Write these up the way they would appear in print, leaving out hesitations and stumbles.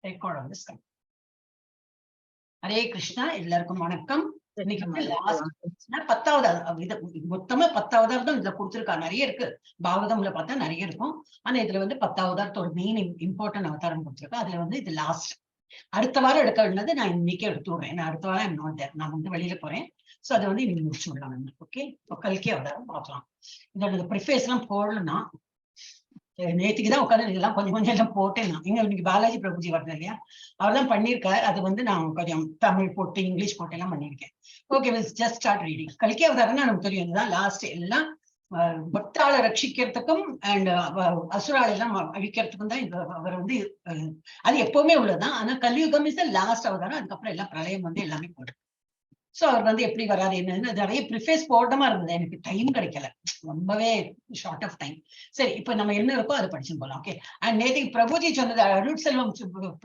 Record வந்து start. Hare Krishna, எல்லாருக்கும் வணக்கம். இன்னைக்கு வந்து லாஸ்ட் 10வது இது மொத்தமா 10வது இதுல கொடுத்துருக்கா. நிறைய இருக்கு, பாகவதம்ல பார்த்தா நிறைய இருக்கும். ஆனா இதுல வந்து 10வது ஒரு மெயின் இம்பார்ட்டன்ட் அவதாரம் கொடுத்துருக்கா. அதுல வந்து இது லாஸ்ட். அடுத்த வாரம் எடுக்க வேண்டியது நான் இன்னைக்கே எடுத்து விடுறேன். நான் அடுத்த வாரம் நான் வந்து வெளியில போறேன். சோ அதை வந்து இன்னைக்கு முடிச்சு விடலாம். ஓகே, இப்போ கல்கி அவதாரம் பார்க்கலாம். இதோட ப்ரிஃபேஸ் எல்லாம் போடலன்னா நேற்றுக்குதான் உட்காந்து இதெல்லாம் கொஞ்சம் கொஞ்சம் எல்லாம் போட்டேன். நான் இன்னைக்கு பாலாஜி பிரபுஜி வரல இல்லையா, அவர் தான் பண்ணியிருக்காரு. அது வந்து நான் கொஞ்சம் தமிழ் போட்டு இங்கிலீஷ் போட்டு எல்லாம் பண்ணியிருக்கேன். Okay, just start reading. கல்கி அவதாரம் நமக்கு தெரியும், இதுதான் லாஸ்ட். எல்லாம் பக்தாளை ரட்சிக்கிறதுக்கும் அண்ட் அசுராளை எல்லாம் அழிக்கிறதுக்கும் தான் அவர் வந்து அது எப்பவுமே உள்ளதுதான். ஆனா கலியுகம் இஸ் த லாஸ்ட் அவதாரம். அதுக்கப்புறம் எல்லாம் பிரளயம் வந்து எல்லாமே போட்டு. சோ அவர் வந்து எப்படி வராது என்னன்னு நிறைய ப்ரிஃபேஸ் போட்டமா இருந்தது. எனக்கு டைம் கிடைக்கல, ரொம்பவே ஷார்ட் ஆஃப் டைம். சரி, இப்ப நம்ம என்ன இருக்கோ அதை படிச்சு போலாம். ஓகே. அண்ட் நேற்றுக்கு பிரபுஜி சொன்னது, அருட்செல்வம்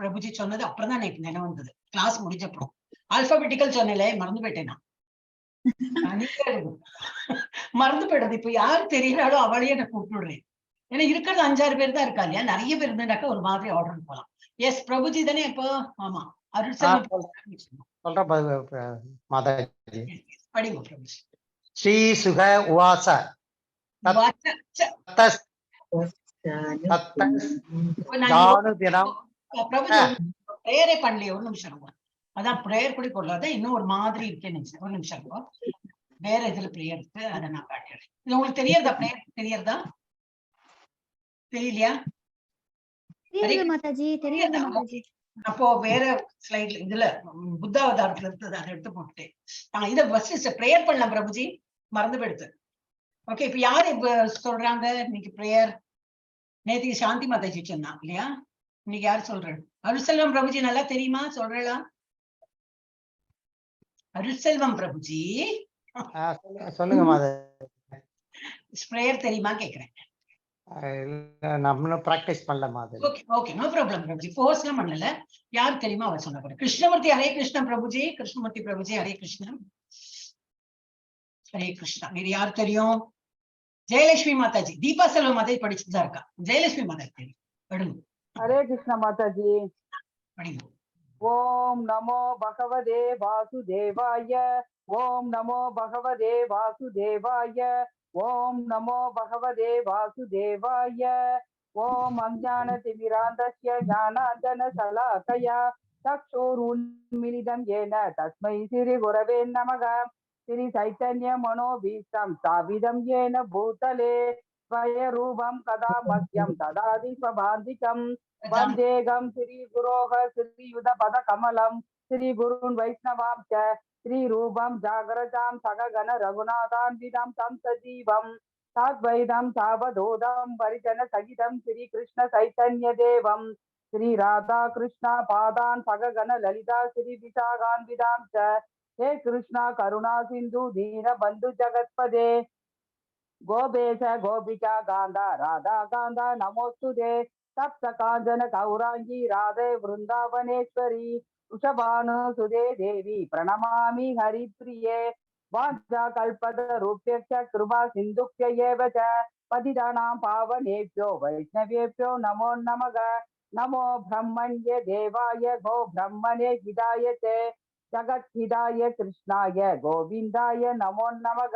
பிரபுஜி சொன்னது அப்புறம் தான் எனக்கு நினைவு வந்தது. கிளாஸ் முடிஞ்சப்பறம் ஆல்பாபெட்டிக்கல் சொன்னல மறந்து போயிட்டேன் நான். மறந்து போயிடுறது. இப்ப யாரு தெரியறாளோ அவளையே நான் கூப்பிடுறேன். ஏன்னா இருக்கிறது 5-6 பேர் தான் இருக்கா இல்லையா, நிறைய பேர் இருந்தாக்கா ஒரு மாதிரி ஆர்டர் போலாம். எஸ் பிரபுஜி தானே இப்போ? ஆமா, அருட்செல்வம் மாதாஜி. படிங்க பிரபுஜி. ஸ்ரீ சுக உவாச பிரேயரே பண்ணலையே, ஒரு நிமிஷம் இருக்கும். அதான் பிரேயர் கூட போடலாம். இன்னும் ஒரு மாதிரி இருக்கேன்னு ஒரு நிமிஷம் இருக்கும். வேற இதுல பிரேயர் இருக்கு, அதை நான் காட்டுறேன். இது உங்களுக்கு தெரியறதா? பிரேயர் தெரியறதா? தெரியலையா? அப்போ வேற ஸ்லைட்ல இதுல புத்தாவதாரத்துல இருந்தது, அதை எடுத்து போட்டுட்டேன். இதை ஃபர்ஸ்ட் பிரேயர் பண்ணலாம் பிரபுஜி, மறந்து போயிடுது. ஓகே, இப்ப யாரு இப்ப சொல்றாங்க இன்னைக்கு பிரேயர்? நேற்றுக்கு சாந்தி மாதாஜி சொன்னா இல்லையா, இன்னைக்கு யாரு சொல்றேன்? அருட்செல்வம் பிரபுஜி நல்லா தெரியுமா? சொல்றா அருட்செல்வம் பிரபுஜி, சொல்லுங்க மாதாஜி. பிரேயர் தெரியுமா கேக்குறேன். நம்மளும் பிராக்டிஸ் பண்ணல மாதிரி. Okay okay, no problem Prabhuji. ஃபோர்ஸ்லாம் பண்ணல. யாரு தெரியுமா அவர் சொன்ன பாரு. கிருஷ்ணமூர்த்தி ஹரே கிருஷ்ணா பிரபுஜி. கிருஷ்ணமூர்த்தி பிரபுஜி ஹரே கிருஷ்ணா. ஹரே கிருஷ்ணா. வேறு யாரு தெரியும்? ஜெயலட்சுமி மாதாஜி. தீபா செல்வம் மாதாஜி படிச்சுதான் இருக்கா. ஜெயலட்சுமி மாதாஜி தெரியும், படிங்க. ஹரே கிருஷ்ணா மாதாஜி. படிங்க. ஓம் நமோ பகவதே வாசுதேவாய. ஓம் நமோ பகவதே வாசுதேவாய. ஓம் நமோ பகவதே வாசுதேவாய. ஓம் அஞ்ஞான திமிராந்தஸ்ய ஞானாஞ்சன சலாகயா சக்ஷுருன்மிலிதம் ஏன தஸ்மை ஸ்ரீ குரவே நமக. ஸ்ரீ சைத்தன்ய மனோபீஷ்டம் ஸ்தாபிதம் ஏன பூதலே ஸ்வயரூபம் கதா மத்யம் ததாதி ஸ்வபாந்திகம் வந்தேகம் ஸ்ரீ குரோஹ ஸ்ரீயுத பத கமலம் ஸ்ரீ குருன் வைஷ்ணவாம் ச ஸ்ரீ ரூபம் ஜாகரஜாம் சககன ரகுநாதான்விதம் தம் சஜீவம் சாத்வைதம் சாவதூதம் பரிஜன சகிதம் ஸ்ரீ கிருஷ்ண சைத்தன்ய தேவம் ஸ்ரீ ராதா கிருஷ்ணா பாதான் சககன லலிதா ஸ்ரீ விசாகான்விதாம் ச. हे कृष्णा करुणा सिंधु दीन बंधु जगत्पदे गोपेश गोपिका गांधा राधा गांधा नमोस्तुते. सप्त कांचन गौरांगी राधे वृंदावनेश्वरी वृषभानुसुते देवी प्रणमामि हरिप्रिये. वाञ्छा कल्पतरुभ्यश्च कृपा सिन्धुभ्यैव च पतितानां पावनेभ्यो वैष्णवेभ्यो नमो नमः. नमो ब्रह्मण्य देवाय गो ब्रह्मणे हिताय च जगद्हिताय कृष्णाय गोविन्दाय नमो नमः.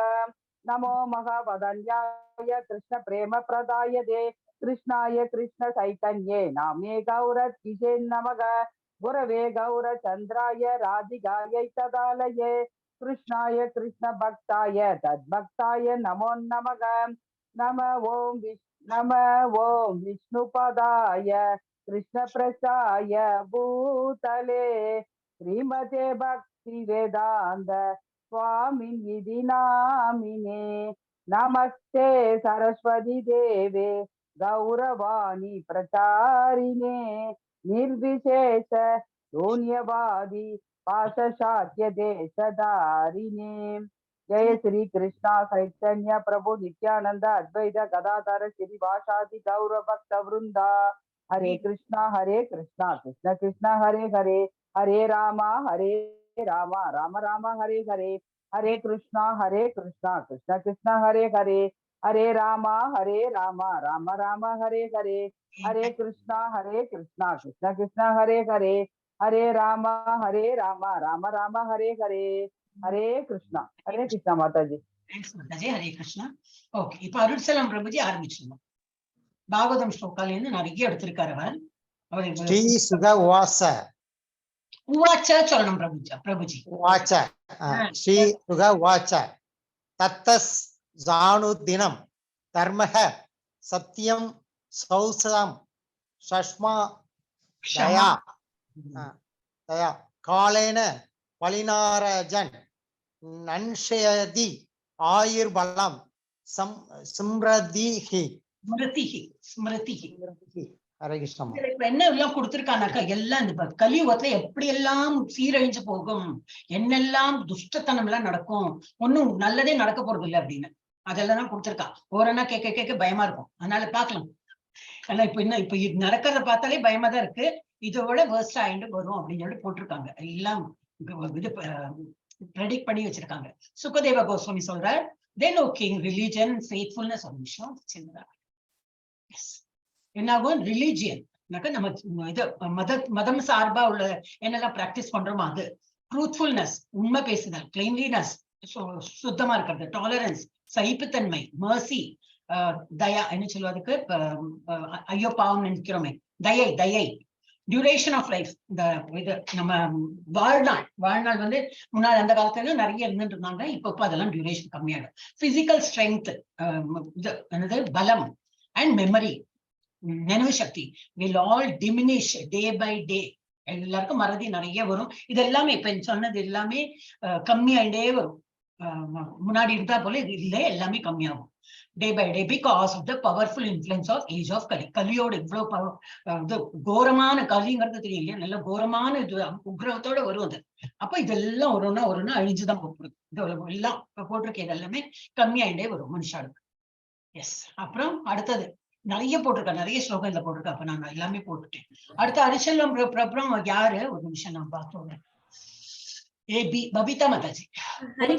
नमो महावदन्याय कृष्ण प्रेम प्रदाय दे कृष्णाय कृष्ण चैतन्ये नामे गौरद्विषे नमः. गुरवे गौरचन्द्राय राधिकायै तदालये कृष्णाय कृष्ण भक्ताय तद्भक्ताय नमो नमः. नमः ओम विष्णुपदाय कृष्ण प्रसाय भूतले श्रीमते भक्ति वेदांत स्वामिनिधि नामिने. नमस्ते सरस्वती देवे गौरवाणी प्रचारिणे निर्विशेष शून्यवादी पाशशाक्य देशधारिणे. जय श्री कृष्णा चैतन्य प्रभु नित्यानंद अद्वैत गदाधर श्रीवासादि गौर भक्त वृंदा. हरे कृष्णा कृष्ण कृष्ण हरे हरे हरे राम राम राम हरे हरे. हरे Krishna Krishna Krishna Hare Hare Hare Rama, Rama Rama, Hare Hare, Hare Krishna, Krishna Krishna, Hare Hare, Hare Rama, Rama Rama, Hare Hare, Hare Krishna, Mataji. Thanks, Mataji. Hare Krishna. Okay, இப்ப அருட்சலம் பிரபுஜி ஆரம்பிச்சிடணும். பாகவதம் ஸ்லோகால இருந்து நிறைய எடுத்திருக்காரு அவர். ஸ்ரீ சுக உவாச உவாச்ச சொல்லணும் பிரபுஜி. உவாச்ச ஸ்ரீ சுக உவாச்ச தத்தஸ் ஜானுதினம் தர்மஹ சத்யம் சௌசம் சஷ்மா தயா தயா காலேன பலினாரஜன் நன்ஷயதி ஆயுர்பலம் ஸ்மிருதிஹி. ஹரே கிருஷ்ணா. இப்ப என்ன எல்லாம் கொடுத்திருக்கானாக்கா, எல்லாம் இந்த கலியுகத்துல எப்படி எல்லாம் சீரழிஞ்சு போகும், என்னெல்லாம் துஷ்டத்தனம் எல்லாம் நடக்கும், ஒன்னும் நல்லதே நடக்க போறது இல்லை அப்படின்னு அதெல்லாம் தான் கொடுத்திருக்கா. ஓரனா கேட்க கேட்க பயமா இருக்கும். அதனால பாக்கலாம். ஆனா இப்ப இது நடக்கிறத பார்த்தாலே பயமா தான் இருக்கு. இதோட வேர்ஸ்ட் ஆயிண்டு வரும் அப்படின்னு சொல்லி போட்டிருக்காங்க. எல்லாம் இது ப்ரெடிக்ட் பண்ணி வச்சிருக்காங்க. சுகதேவ கோஸ்வாமி சொல்றார், then O king, religion, faithfulness ஒரு விஷயம் சின்னதா. என்னாகும் ரிலீஜியன் நம்ம இது மதம் சார்பா உள்ள என்னெல்லாம் பிராக்டிஸ் பண்றோமோ அது, ட்ரூத்ஃபுல்னஸ் உண்மை பேசுதல், கிளீன்லினஸ் சுத்தமா இருக்கிறது, டாலரன்ஸ் சகிப்புத்தன்மை, மர்சி, தயா என்ன சொல்லுவதுக்கு ஐயோ பாவம் நினைக்கிறோமே தயை, டியூரேஷன் ஆஃப் லைஃப், இந்த இது நம்ம வாழ்நாள் வந்து முன்னாடி அந்த காலத்துல நிறைய இருந்துட்டு இருந்தாங்க. இப்ப அதெல்லாம் டியூரேஷன் கம்மியாகும். பிசிக்கல் ஸ்ட்ரென்த், இது என்னது பலம் அண்ட் மெமரி, நினைவு சக்தி will all diminish day by day. எல்லாருக்கும் மறதி நிறைய வரும். இது எல்லாமே இப்ப சொன்னது எல்லாமே கம்மியாயிட்டே வரும். முன்னாடி இருந்தா போல இது இல்லை, எல்லாமே கம்மியாகும் day by day because of the powerful influence of age of Kali. கலியோட இவ்வளவு இது கோரமான கலிங்கிறது தெரியும் இல்லையா, நல்ல கோரமான இது உக்ரவத்தோட வரும் அது. அப்ப இதெல்லாம் ஒருன்னா அழிஞ்சுதான் போடுறது. இது எல்லாம் போட்டிருக்க இது எல்லாமே கம்மியாயிட்டே வரும் மனுஷாளுக்கு. எஸ். அப்புறம் அடுத்தது நிறைய போட்டிருக்கா, நிறைய ஸ்லோகம் இதுல போட்டிருக்கா. அப்ப நான் எல்லாமே போட்டுட்டேன். அடுத்த அரிசல்லம் அப்புறம் யாரு, ஒரு நிமிஷம் நான் பார்த்தோம். பபிதா மாதாஜி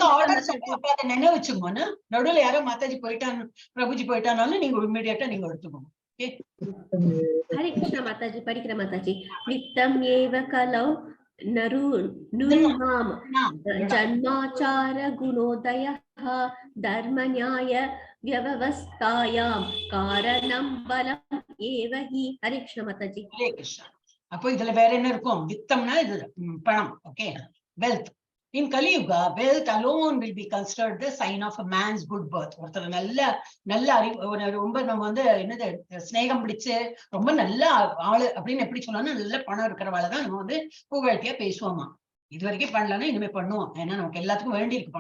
ஆர்டர் நினைவு வச்சுக்கோங்க. நடுவில் யாரோ மாதாஜி போயிட்டான்னு பிரபுஜி போயிட்டானாலும் நீங்க இமிடியேட்டா நீங்க எடுத்துக்கோங்க. ஹரே கிருஷ்ணா மாதாஜி. படிக்கிற மாதாஜி. நித்தம் ஏவ கலௌ ஜன்மாச்சார குணோதயः தர்ம நியாய வியவஸ்தாயாம் காரணம் பலம் ஏவ ஹி. ஹரே கிருஷ்ணா மாதாஜி. ஹரே கிருஷ்ணா. அப்போ இதுல வேற என்ன இருக்கும்? வித்தம்னா இது பணம். Okay, wealth. In Kali Yuga, wealth alone will be considered the sign of a man's good birth. ஒருத்தர் நல்ல அறிவு, ரொம்ப நம்ம வந்து என்னது ஸ்நேகம் பிடிச்சு ரொம்ப நல்ல ஆளு அப்படின்னு எப்படி சொன்னாலும் நல்ல பணம் இருக்கிறவாள்தான் நம்ம வந்து புகழ்ச்சியா பேசுவோமா. இது வரைக்கும் பண்ணலன்னா இனிமே பண்ணுவோம். ஏன்னா நமக்கு எல்லாத்துக்கும் வேண்டியிருக்கு.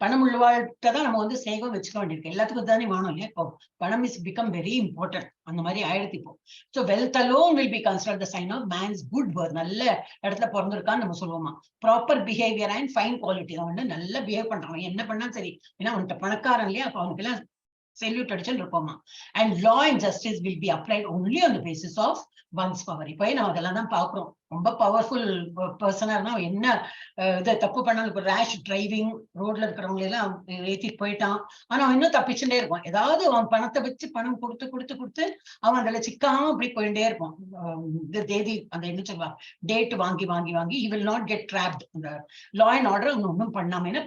பணம் உள்ளவாழ்கிட்ட தான் நம்ம வந்து ஸ்நேகம் வச்சுக்க வேண்டியிருக்கு. எல்லாத்துக்கும் தானே வேணும் இல்லையா? இப்போ பணம் இஸ் பிகம் வெரி இம்பார்ட்டன்ட். அந்த மாதிரி ஆயிடுத்து இப்போ. So wealth alone will be considered the sign of man's good birth. நல்ல இடத்துல பிறந்திருக்கான்னு நம்ம சொல்லுவோமா. Proper behaviour and fine quality. அவன் வந்து நல்லா பிஹேவ் பண்றான், என்ன பண்ணா சரி. ஏன்னா அவன்கிட்ட பணக்காரன் இல்லையா, அப்ப அவனுக்கு எல்லாம் செல்யூட் அடிச்சுன்னு இருப்போமா. And law and justice will be applied only on the basis of one's power. இப்போ நம்ம அதெல்லாம் தான் பாக்குறோம். ரொம்ப பவர்ஃபுல் பர்சனா இருந்தா என்ன இதை தப்பு பண்ணாலும், இப்போ ரேஷ் டிரைவிங், ரோட்ல இருக்கிறவங்க எல்லாம் ஏத்திட்டு போயிட்டான், ஆனா அவன் இன்னும் தப்பிச்சுட்டே இருப்பான். ஏதாவது அவன் பணத்தை வச்சு பணம் கொடுத்து அவன் அதுல சிக்காம அப்படி போயிட்டே இருப்பான். இந்த தேதி அந்த என்ன சொல்லுவா டேட் வாங்கி he will not get trapped. அந்த லா அண்ட் ஆர்டர் அவங்க ஒன்றும் பண்ணாம, ஏன்னா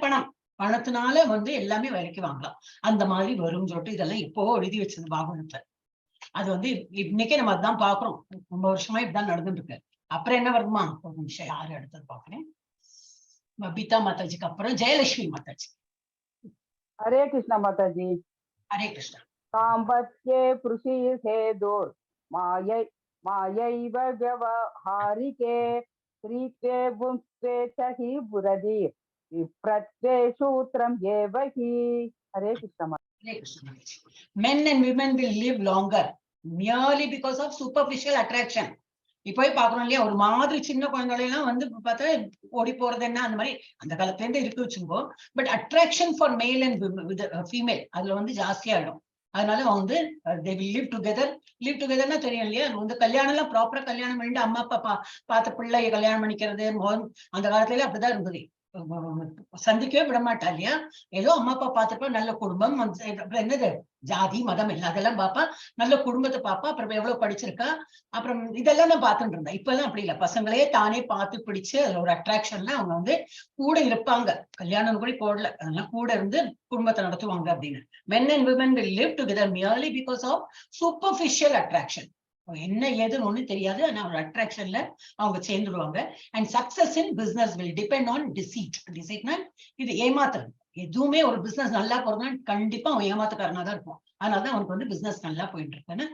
பணத்தினால வந்து எல்லாமே விலைக்கு வாங்கலாம். அந்த மாதிரி வரும்னு சொல்லிட்டு இதெல்லாம் இப்போ எழுதி வச்சது பாகவதத்தை. அது வந்து இன்னைக்கே நம்ம அதுதான் பாக்குறோம். ரொம்ப வருஷமா இப்படிதான் நடந்துட்டு இருக்கு. அப்புறம் என்ன வருமா, ஒரு நிமிஷம் யாரு அடுத்தது பாக்குறேன். பபிதா மாதாஜிக்கு அப்புறம் ஜெயலட்சுமி மாதாஜி. ஹரே கிருஷ்ணா மாதாஜி. ஹரே கிருஷ்ணா. தாம்பத்யே புருஷி ஹேதோர் மாயைவ வியவஹாரிகே ஸ்ரீகே பும்ஸ்தே சஹி புரதி விப்ரத்வே சூத்ரம் ஏவஹி. Hare Krishna. Hare Krishna. Men and women will live longer merely because of superficial attraction. இப்போ பாக்குறோம் இல்லையா, ஒரு மாதிரி சின்ன குழந்தைலாம் வந்து பார்த்தா ஓடி போறது என்ன, அந்த மாதிரி அந்த காலத்துல இருந்து இருக்கு வச்சுக்கோ. But attraction for male and female அதுல வந்து ஜாஸ்தியாயிடும். அதனால வந்து they will live togetherனா தெரியும் இல்லையா. வந்து கல்யாணம் எல்லாம் ப்ராப்பரா கல்யாணம் பண்ணிட்டு அம்மா அப்பா பார்த்த பிள்ளைய கல்யாணம் பண்ணிக்கிறது அந்த காலத்துல அப்படிதான் இருந்தது. சந்திக்கவே விட மாட்டா இல்லையா. ஏதோ அம்மா அப்பா பாத்துப்பா, நல்ல குடும்பம், என்னது ஜாதி மதம் எல்லாம் அதெல்லாம் பாப்பா, நல்ல குடும்பத்தை பாப்பா, அப்புறம் எவ்வளவு படிச்சிருக்கா, அப்புறம் இதெல்லாம் நான் பாத்துட்டு இருந்தேன். இப்ப எல்லாம் அப்படி இல்லை, பசங்களே தானே பார்த்து பிடிச்சு அதுல ஒரு அட்ராக்ஷன்ல அவங்க வந்து கூட இருப்பாங்க. கல்யாணம் கூட போடல, அதெல்லாம் கூட இருந்து குடும்பத்தை நடத்துவாங்க அப்படின்னு. Men and women will live together merely because of superficial attraction. என்ன ஏதுன்னு ஒண்ணு தெரியாது, ஆனா ஒரு அட்ராக்ஷன்ல அவங்க சேர்ந்துடுவாங்க. And success in business will depend on deceit. டிசீட்னா இது ஏமாத்துறது. எதுவுமே ஒரு பிசினஸ் நல்லா போறதுன்னா கண்டிப்பா அவன் ஏமாத்துக்காரனா தான் இருக்கும். அதனாலதான் அவனுக்கு வந்து பிசினஸ் நல்லா போயிட்டு இருக்குன்னு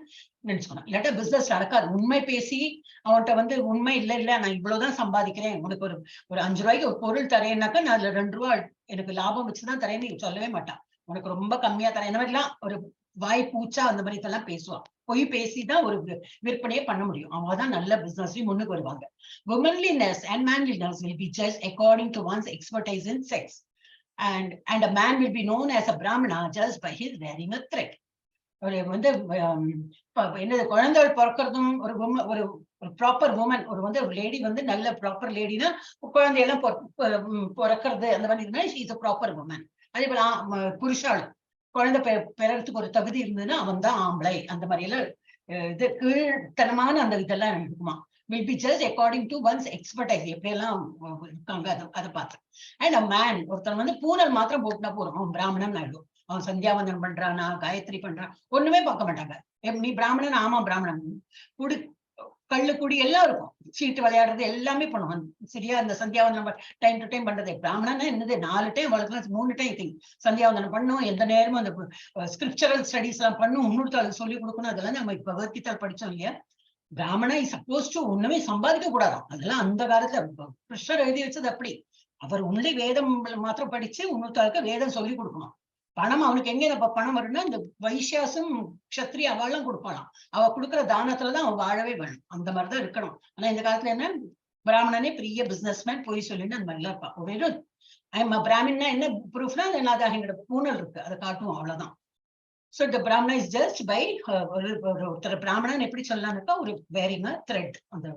நினைச்சுக்கணும். இல்லாட்டா பிசினஸ் நடக்காது. உண்மை பேசி அவன்கிட்ட வந்து உண்மை இல்ல நான் இவ்வளவுதான் சம்பாதிக்கிறேன், உனக்கு ஒரு 5 ரூபாய்க்கு ஒரு பொருள் தரேன்னாக்கா நான் அதுல 2 ரூபாய் எனக்கு லாபம் வச்சுதான் தரேன்னு சொல்லவே மாட்டான். உனக்கு ரொம்ப கம்மியா தரேன், இந்த மாதிரிலாம் ஒரு வாய் பூச்சா அந்த மாதிரி இதெல்லாம் பேசுவான். பொய் பேசிதான் ஒரு விற்பனையே பண்ண முடியும். அவங்கதான் நல்ல பிசினஸ்லயும் முன்னுக்கு வருவாங்க. Womanliness and manliness will be judged according to one's expertise in sex. And a man will be known as a Brahmana just by his wearing a thread. ஒரு வந்து என்னது குழந்தை பிறக்கிறதும் ஒரு ப்ராப்பர் உமன், ஒரு லேடி வந்து நல்ல ப்ராப்பர் லேடினா குழந்தையெல்லாம் பிறக்கிறது அந்த மாதிரி இஸ் a ப்ராப்பர் உமன். அதே போல புருஷாள் குழந்தை பெறறதுக்கு ஒரு தகுதி இருந்ததுன்னா அவன் தான் ஆம்பளை. அந்த மாதிரி எல்லாம் இது கீழ்த்தனமான அந்த இதெல்லாம் இருக்குமா. will be judged according to one's expertise. எப்படியெல்லாம் இருக்காங்க அதை பார்த்து. அண்ட் a man, ஒருத்தன் வந்து பூனல் மாத்திரம் போட்டுனா போறோம் அவன் பிராமணன் ஆயிடும். அவன் சந்தியாவந்தனம் பண்றானா, காயத்ரி பண்றான், ஒண்ணுமே பார்க்க மாட்டாங்க. நீ பிராமணன், ஆமா பிராமணன். குடி கள்ளு குடி எல்லாம் இருக்கும், சீட்டு விளையாடுறது எல்லாமே பண்ணுவான். சரியா அந்த சந்தியாவந்தனம் டைம் டு டைம் பண்றது. பிராமணன் என்னது 4 டைம் வளர்க்கலாம், 3 டைம் சந்தியாவந்தனம் பண்ணும். எந்த நேரமும் அந்த ஸ்கிரிப்சரல் ஸ்டடிஸ் எல்லாம் பண்ணும், முன்னூறு சொல்லி கொடுக்கணும். அதெல்லாம் நம்ம இப்ப பகவத்கீதா படிச்சோம் இல்லையா. பிராமணா சப்போஸ் டு ஒண்ணுமே சம்பாதிக்க கூடாதான். அதெல்லாம் அந்த காலத்துல கிருஷ்ணர் எழுதி வச்சது அப்படி. அவர் ஒன்லி வேதம் மாத்திரம் படிச்சு இன்னொருத்தருக்கு வேதம் சொல்லி கொடுக்கணும். பணம் அவனுக்கு எங்க பணம் வரும்னா இந்த வைசியாசும் க்ஷத்ரிய அவெல்லாம் கொடுப்பாளாம். அவ கொடுக்குற தானத்துலதான் அவன் வாழவே வேணும். அந்த மாதிரிதான் இருக்கணும். ஆனா இந்த காலத்துல என்ன, பிராமணனே பெரிய பிசினஸ்மேன் போய் சொல்லிட்டு அந்த மாதிரிலாம் இருப்பான். வெறும் பிராமின்னா என்ன ப்ரூஃப்னா அதான் என்னோட பூனல் இருக்கு, அதை காட்டுவோம், அவ்வளவுதான். So the Brahmana is judged by ஒருத்தர் பிராமணன் எப்படி சொல்லலாம்னாக்கா ஒரு wearing a thread, அந்த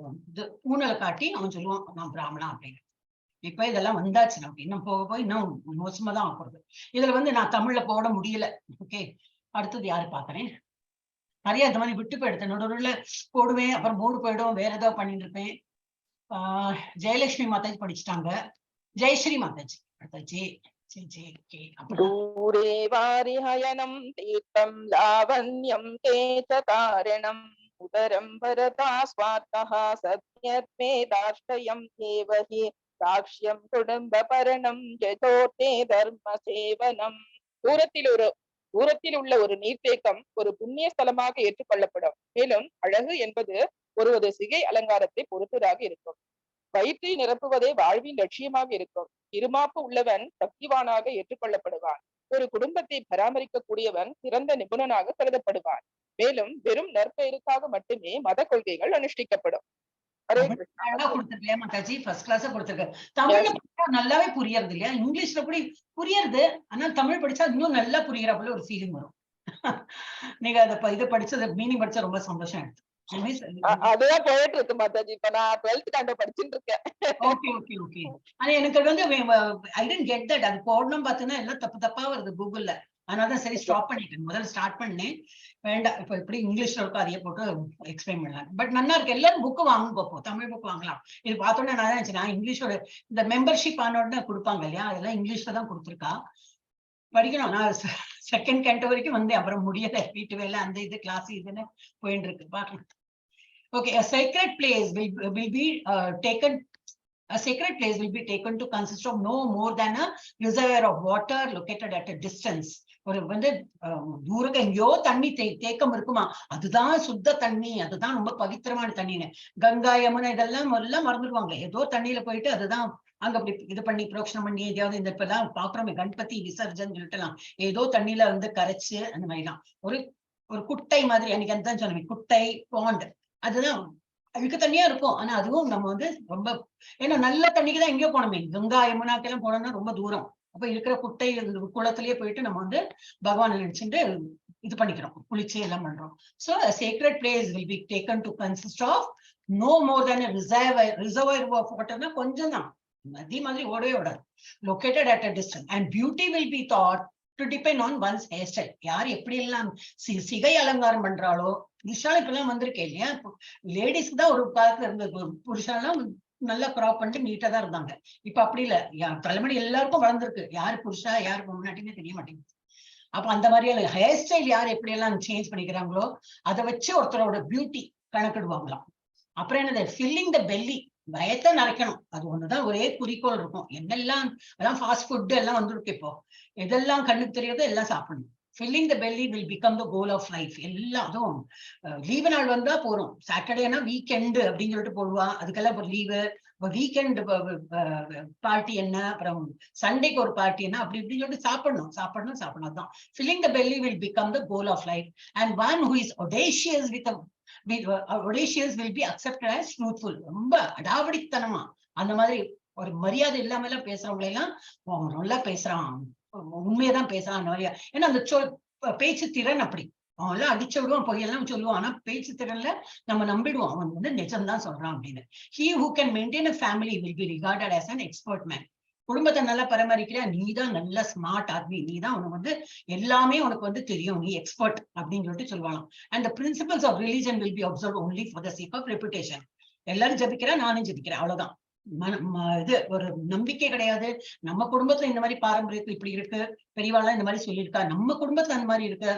பூனலை காட்டி அவன் சொல்லுவான் நான் பிராமணா அப்படின்னு. இப்ப இதெல்லாம் வந்தாச்சு, நமக்கு இன்னும் போக போய் இன்னும் மோசமா தான் ஆகுறது. இதுல வந்து நான் தமிழ்ல போட முடியல. ஓகே, அடுத்தது யாரு பாக்குறேன். நிறைய இந்த மாதிரி விட்டு போயிடுது, நடுவுல போடுவேன் அப்புறம் மூடு போயிடும், வேற ஏதாவது பண்ணிட்டு இருப்பேன். ஜெயலட்சுமி மாதாஜி படிச்சுட்டாங்க. ஜெயஸ்ரீ மாதாஜி மாதாஜி दूरे वारिहयनं तीर्थं लावण्यं ते च तारणम् उदरं भरता स्वार्थः सत्यत्मेदाश्रयं एव हि साक्ष्यं कुटुम्बपरणं यथोते धर्मसेवनम्. தூரத்தில் உள்ள ஒரு நீர்த்தேக்கம் ஒரு புண்ணிய ஸ்தலமாக ஏற்றுக்கொள்ளப்படும். மேலும் அழகு என்பது ஒருவது சிகை அலங்காரத்தை பொறுத்ததாக இருக்கும். வயிற்றை நிரப்புவதே வாழ்வின் லட்சியமாக இருக்கும். இருமாப்பு உள்ளவன் சக்திவானாக ஏற்றுக்கொள்ளப்படுவான். ஒரு குடும்பத்தை பராமரிக்க கூடியவன் சிறந்த நிபுணனாக கருதப்படுவான். மேலும் வெறும் நற்பெயருக்காக மட்டுமே மத கொள்கைகள் அனுஷ்டிக்கப்படும். நல்லாவே புரியறது இல்லையா, இங்கிலீஷ்ல கூட புரியுது, ஆனா தமிழ் படிச்சா இன்னும் நல்லா புரியுற போல ஒரு ஃபீலிங் வரும். நீங்க அதை இது படிச்சது மீனிங் படிச்சா ரொம்ப சந்தோஷம் ஆயிடுச்சு. அதுதான் போயிட்டு இருக்கு மாதாஜி. இப்ப நான் 12th ஸ்டாண்டர்ட் படிச்சுட்டு இருக்கேன். Okay okay okay. ஆனா எனக்கு வந்து ஐ டோன்ட் கெட் தட். அது போடணும் பார்த்தீங்கன்னா எல்லாம் தப்பா வருது கூகுள்ல. அதனாலதான் சரி ஸ்டாப் பண்ணிட்டேன். முதல்ல ஸ்டார்ட் பண்ணேன், வேண்டாம் இப்ப எப்படி இங்கிலீஷ்ல இருக்கோ அதையே போட்டு எக்ஸ்பிளைன் பண்ணலாம். பட் நல்லா இருக்கு. எல்லாரும் புக்கு வாங்க பார்ப்போம், தமிழ் புக் வாங்கலாம். இது பார்த்தோன்னே நான் தான் நான் இங்கிலீஷோட இந்த மெம்பர்ஷிப் ஆன உடனே கொடுப்பாங்க இல்லையா, அதெல்லாம் இங்கிலீஷ்ல தான் கொடுத்துருக்கா. படிக்கணும். நான் செகண்ட் கேண்டோ வரைக்கும் வந்தேன், அப்புறம் முடியல, வீட்டு வேலை அந்த இது கிளாஸ் இதுன்னு போயிட்டு இருக்கு, பாக்கலாம். Okay, a sacred place will be taken. A sacred place will be taken to consist of no more than a reservoir of water located at a distance. ஒரு வந்து தூரக்க எங்கேயோ தண்ணி தேக்கம் இருக்குமா, அதுதான் சுத்த தண்ணி, அதுதான் ரொம்ப பவித்திரமான தண்ணின்னு. கங்கா யமுனை இதெல்லாம் எல்லாம் மறந்துடுவாங்க. ஏதோ தண்ணியில போயிட்டு அதுதான் அங்க அப்படி இது பண்ணி புரோக்ஷனம் பண்ணி எதையாவது இந்த இப்பெல்லாம் பாக்குறோமே கணபதி விசர்ஜன் சொல்லிட்டுலாம் ஏதோ தண்ணியில வந்து கரைச்சு அந்த மாதிரிலாம் ஒரு குட்டை மாதிரி அன்னைக்கு அந்த சொன்னேன், குட்டை பாண்ட், அதுதான் அழுக்கு தண்ணியா இருக்கும். ஆனா அதுவும் நம்ம வந்து ரொம்ப ஏன்னா நல்ல தண்ணிக்குதான் எங்கேயோ போனோமே, கங்கா யமுனாக்கெல்லாம் போனோம்னா ரொம்ப தூரம். அப்ப இருக்கிற குட்டை குளத்திலேயே போயிட்டு நம்ம வந்து பகவானை நினைச்சுட்டு இது பண்ணிக்கிறோம், குளிச்சு எல்லாம் பண்றோம். So a sacred place will be taken to consist of no more than a reservoir of water. கொஞ்சம் தான், அதே மாதிரி ஓடவே ஓடாது. Located at a distance and beauty will be thought to depend on one's hairstyle. யார் எப்படி எல்லாம் சிகை அலங்காரம் பண்றாளோ, புருஷாலும் இப்பெல்லாம் வந்திருக்கேன் இல்லையா, லேடிஸ்க்கு தான் ஒரு காலத்துல இருந்தது, புருஷாலாம் நல்லா கிராப் பண்ணிட்டு நீட்டா தான் இருந்தாங்க. இப்ப அப்படி இல்ல, தலைமுறை எல்லாருக்கும் வளர்ந்துருக்கு, யாரு புருஷா யாரு பொம்னாட்டின்னு தெரிய மாட்டேங்குது. அப்ப அந்த மாதிரியான ஹேர் ஸ்டைல் யார் எப்படி எல்லாம் சேஞ்ச் பண்ணிக்கிறாங்களோ அதை வச்சு ஒருத்தரோட பியூட்டி கணக்கிடுவாங்களாம். அப்புறம் என்னது, ஃபில்லிங் த பெல்லி, வயத்தை நிறைக்கணும், அது ஒண்ணுதான் ஒரே குறிக்கோள் இருக்கும். என்னெல்லாம் எல்லாம் ஃபாஸ்ட் ஃபுட் எல்லாம் வந்துருக்கு, இப்போ எதெல்லாம் கண்ணுக்கு தெரியாதோ எல்லாம் சாப்பிடணும். Filling the belly will become the goal of life. எல்லாம் அதுவும் லீவு நாள் வந்தா போறோம், சாட்டர்டேனா வீக்கெண்டு அப்படின்னு சொல்லிட்டு போடுவா, அதுக்கெல்லாம் ஒரு லீவு, வீக்கெண்ட் பார்ட்டி என்ன, அப்புறம் சண்டேக்கு ஒரு பார்ட்டி என்ன, அப்படி இப்படின்னு சொல்லிட்டு சாப்பிடணும் சாப்பிடணும் சாப்பிடணும். அதுதான் filling the belly will become the goal of life. And one who is audacious audacious will be accepted as truthful. ரொம்ப அடாவடித்தனமா அந்த மாதிரி ஒரு மரியாதை இல்லாம எல்லாம் பேசுறவங்களை எல்லாம் நல்லா பேசுறான், உண்மையதான் பேசுறான் அந்த மாதிரியா. ஏன்னா அந்த பேச்சு திறன் அப்படி, அவன் எல்லாம் அடிச்சு விடுவான், பொய்யெல்லாம் சொல்லுவான், ஆனா பேச்சு திறன்ல நம்ம நம்பிடுவோம் அவன் வந்து நிஜம்தான் சொல்றான் அப்படின்னு. He who can maintain a family will be regarded as an expert man. குடும்பத்தை நல்லா பராமரிக்கிற நீதான் நல்ல ஸ்மார்ட் ஆத்மி, நீதான் உனக்கு வந்து எல்லாமே உனக்கு வந்து தெரியும், நீ எக்ஸ்பர்ட் அப்படின்னு சொல்லிட்டு சொல்லுவாங்க. And the principles of religion will be observed only for the sake of reputation. எல்லாரும் ஜபிக்கிறா, நானும் ஜபிக்கிறேன், அவ்வளவுதான். இது ஒரு நம்பிக்கை கிடையாது. நம்ம குடும்பத்துல இந்த மாதிரி பாரம்பரியத்துல இப்படி இருக்கு, பெரியவாள்லாம் இந்த மாதிரி சொல்லியிருக்கா, நம்ம குடும்பத்துல அந்த மாதிரி இருக்கு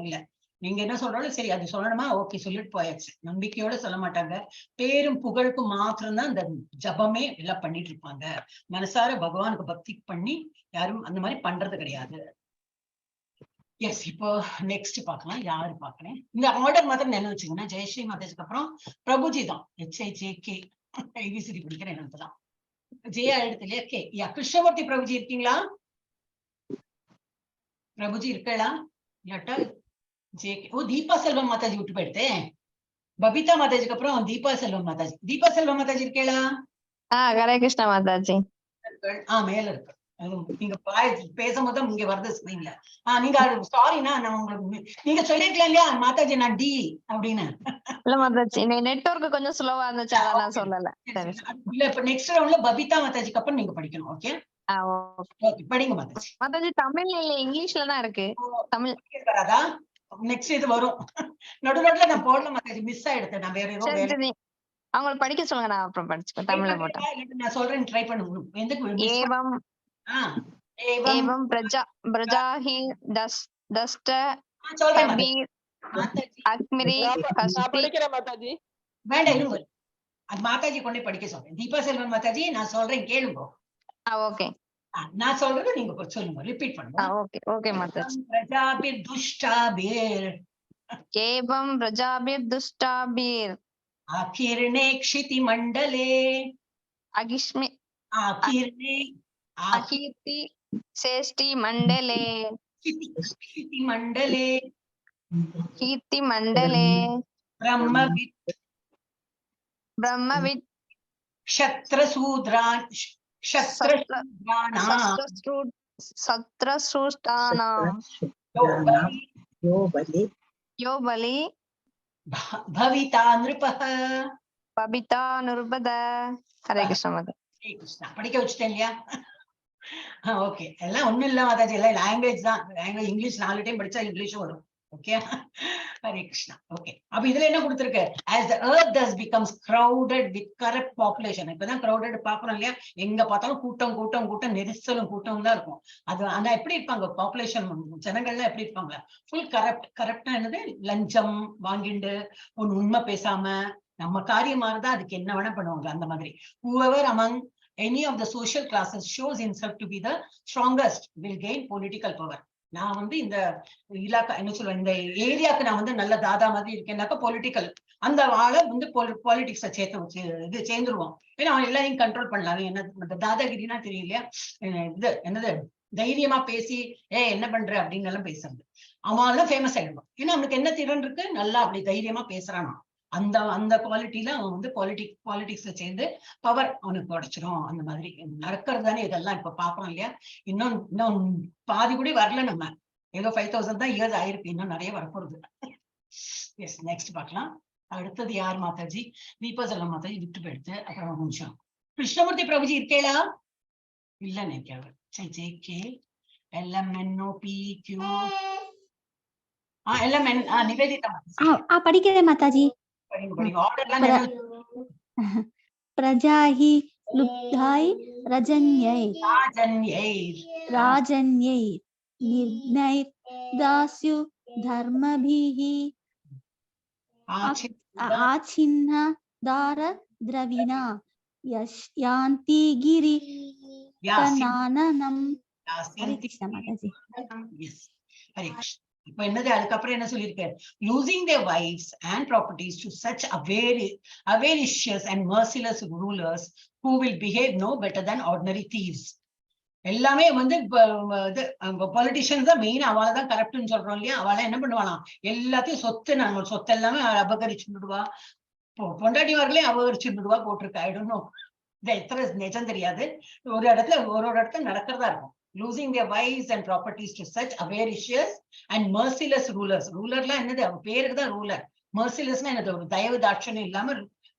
இல்ல. நீங்க என்ன சொல்றாலும் சரி, அது சொல்லணுமா, ஓகே சொல்லிட்டு போயாச்சு. நம்பிக்கையோட சொல்ல மாட்டாங்க, பேரும் புகழுக்கும் மாத்திரம்தான் இந்த ஜபமே எல்லாம் பண்ணிட்டு இருப்பாங்க. மனசார பகவானுக்கு பக்தி பண்ணி யாரும் அந்த மாதிரி பண்றது கிடையாது. எஸ், இப்போ நெக்ஸ்ட் பாக்கலாம், யாரு பாக்குறேன். இந்த ஆர்டர் மாத்திரம் என்ன வச்சுக்கோங்கன்னா, ஜெயஸ்ரீ மாதாஜிக்கு அப்புறம் பிரபுஜி தான், HIJK ஐபிசிடி பிடிக்கிறேன் என்னதான் ஜெயா எடுத்து இல்லையா, கே. யா, கிருஷ்ணமூர்த்தி பிரபுஜி இருக்கீங்களா? பிரபுஜி இருக்கா? இல்லாட்டா ஜேகே. ஓ, தீபா செல்வம் மாதாஜி விட்டு போயிடுத்தேன். பபிதா மாதாஜிக்கு அப்புறம் தீபா செல்வம் மாதாஜி. தீபா செல்வம் மாதாஜி இருக்கேளா? ஹரே கிருஷ்ணா மாதாஜி. மேல இருக்கு, நீங்க பேசும்போது இங்க வருது ஸ்கிரீன்ல. நீங்க சாரினா, நான் உங்களுக்கு நீங்க சொல்லிருக்கலாம் இல்லையா மாதாஜி நான் டி அப்படின்னு. இல்ல மாதாஜி, நெட்வொர்க் கொஞ்சம் ஸ்லோவா இருந்துச்சு, அத நான் சொல்லல. இல்ல, இப்ப நெக்ஸ்ட் ரவுண்ட்ல பபிதா மாதாஜிக்கு அப்புறம் நீங்க படிக்கணும். ஓகே, படிங்க மாதாஜி. மாதாஜி தமிழ் இல்ல இங்கிலீஷ்ல தான் இருக்கு. தமிழ் வராதா? நெக்ஸ்ட் இது வரும். நடுநடுல நான் போடல மாதாஜி, மிஸ் ஆயிடுது. நான் வேற ஏதோ அவங்களை படிக்க சொல்லுங்க, நான் அப்புறம் படிச்சுக்கோ. தமிழ்ல போட்டேன், நான் சொல்றேன், ட்ரை பண்ணுங்க. ஏவம் ஏவம் பிரஜாஹி தஸ்ட கபீர் அக்மிரி படிக்கிறேன் மாதாஜி. வேண்டாம் இருங்க, அது மாதாஜி கொண்டே படிக்க சொல்றேன். தீபா செல்வன் மாதாஜி நான் சொல்றேன் கேளுங்க. ஓகே, நான் சொல்றது நீங்க சொல்லுங்க, ரிப்பீட் பண்ணுங்க. Okay okay Mataji. பிரஜாபிர் துஷ்டாபிர் ஏவம் பிரஜாபிர் துஷ்டாபிர் அகிர்ணே க்ஷிதி மண்டலே அகிஷ்மி அகிர்ணே அகீர்த்தி சேஷ்டி மண்டலே க்ஷிதி மண்டலே கீர்த்தி மண்டலே பிரம்மவித் பிரம்மவித் க்ஷத்ரசூத்ரான் சத்ரசூஷ்டானாம் யோ பலி பவிதா நிருபஹ பபிதா நிருபத. ஹரே கிருஷ்ண மாதா. ஹரே கிருஷ்ணா. படிக்க வச்சுட்டேன் இல்லையா? ஓகே, எல்லாம் ஒண்ணும் இல்ல மாதாஜி, எல்லாம் லாங்குவேஜ் தான். லாங்குவேஜ் இங்கிலீஷ் 4 டைம் படிச்சா இங்கிலீஷும் வரும். ஓகே, ஹரே கிருஷ்ணா. ஓகே, அப்ப இதுல என்ன கொடுத்திருக்கு? as the earth thus becomes crowded with corrupt population. இப்பதான் crowded பாக்குறோம் இல்லையா, எங்க பார்த்தாலும் கூட்டம் கூட்டம் கூட்டம், நெரிசலும் கூட்டம் தான் இருக்கும். அது ஆனா எப்படி இருப்பாங்க பாப்புலேஷன், ஜனங்கள்லாம் எப்படி இருப்பாங்க? ஃபுல் கரப்டா என்னது, லஞ்சம் வாங்கிண்டு ஒன்னு உண்மை பேசாம நம்ம காரியமா இருந்தா அதுக்கு என்ன வேணா பண்ணுவாங்க அந்த மாதிரி. whoever among any of the social classes shows himself to be the strongest will gain political power. நான் வந்து இந்த இலாக்கா என்ன சொல்லுவேன், இந்த ஏரியாவுக்கு நான் வந்து நல்ல தாதா மாதிரி இருக்கேன்னாக்கா பொலிட்டிக்கல் அந்த ஆளை வந்து பாலிடிக்ஸ சேர்ந்துருவோம். ஏன்னா அவன் எல்லாரையும் கண்ட்ரோல் பண்ணலாம். என்ன தாதாகிரினா தெரியும் இல்லையா, இது என்னது தைரியமா பேசி என்ன பண்ற அப்படின்னு எல்லாம் பேசுறது, அவன் எல்லாம் ஃபேமஸ் ஆயிடுவான். ஏன்னா அவனுக்கு என்ன திறன் இருக்கு, நல்லா அப்படி தைரியமா பேசுறானா, அந்த குவாலிட்டியில அவன் வந்து பாலிடிக்ஸ்ல சேர்ந்து பவர் அவனுக்கு உடைச்சிரும். அந்த மாதிரி நடக்கிறது தானே இதெல்லாம் இப்ப பாக்குறோம் இல்லையா. இன்னும் பாதி கூட வரல, நம்ம ஏதோ 5000 தான் இயர்ஸ் ஆயிருக்கு, இன்னும் நிறைய வரப்போறது. எஸ், நெக்ஸ்ட் பார்க்கலாம். அடுத்தது யார் மாதாஜி? தீபா செல்வம் மாதாஜி விட்டு போயிடுத்து. அப்புறம் ஒரு நிமிஷம், கிருஷ்ணமூர்த்தி பிரபுஜி இருக்கேளா? இல்ல நினைக்கிறேன். JK LMNOPQ LMN நிவேதிதா படிக்கிறேன் மாதாஜி. படிங்க ஆர்டர்லாம் என்ன? பிரஜாஹி லுப்தாய் ரஜன்யை நிர்ணய தாஸ்யு தர்மபிஹி ஆச்சின்ன தார திரவினா யாந்தி கிரி கனானனம். ஹரே கிருஷ்ணா மாதாஜி. இப்ப என்னது அதுக்கப்புறம் என்ன சொல்லியிருக்காரு? losing their wives and properties to such avaricious and merciless rulers who will behave no better than ordinary thieves. எல்லாமே வந்து பொலிட்டிஷியன்ஸ் தான் மெயின். அவளை தான் கரெக்ட்னு சொல்றோம் இல்லையா? அவளை என்ன பண்ணுவானா, எல்லாத்தையும் நம்ம சொத்து எல்லாமே அபகரிச்சுடுவா, பொண்டாட்டிமார்களே அபகரிச்சுடுவா போட்டிருக்கா. ஐடோன்ட் நோ, எத்தனை நிஜம் தெரியாது. ஒரு இடத்துல நடக்கிறதா இருக்கும். losing their wives and properties to such avaricious and merciless rulers. ரூலர்லாம் என்னது? அவன் பேருக்கு தான் ரூலர். mercilessனா என்னது? ஒரு தயவு தாட்சணம் இல்லாம,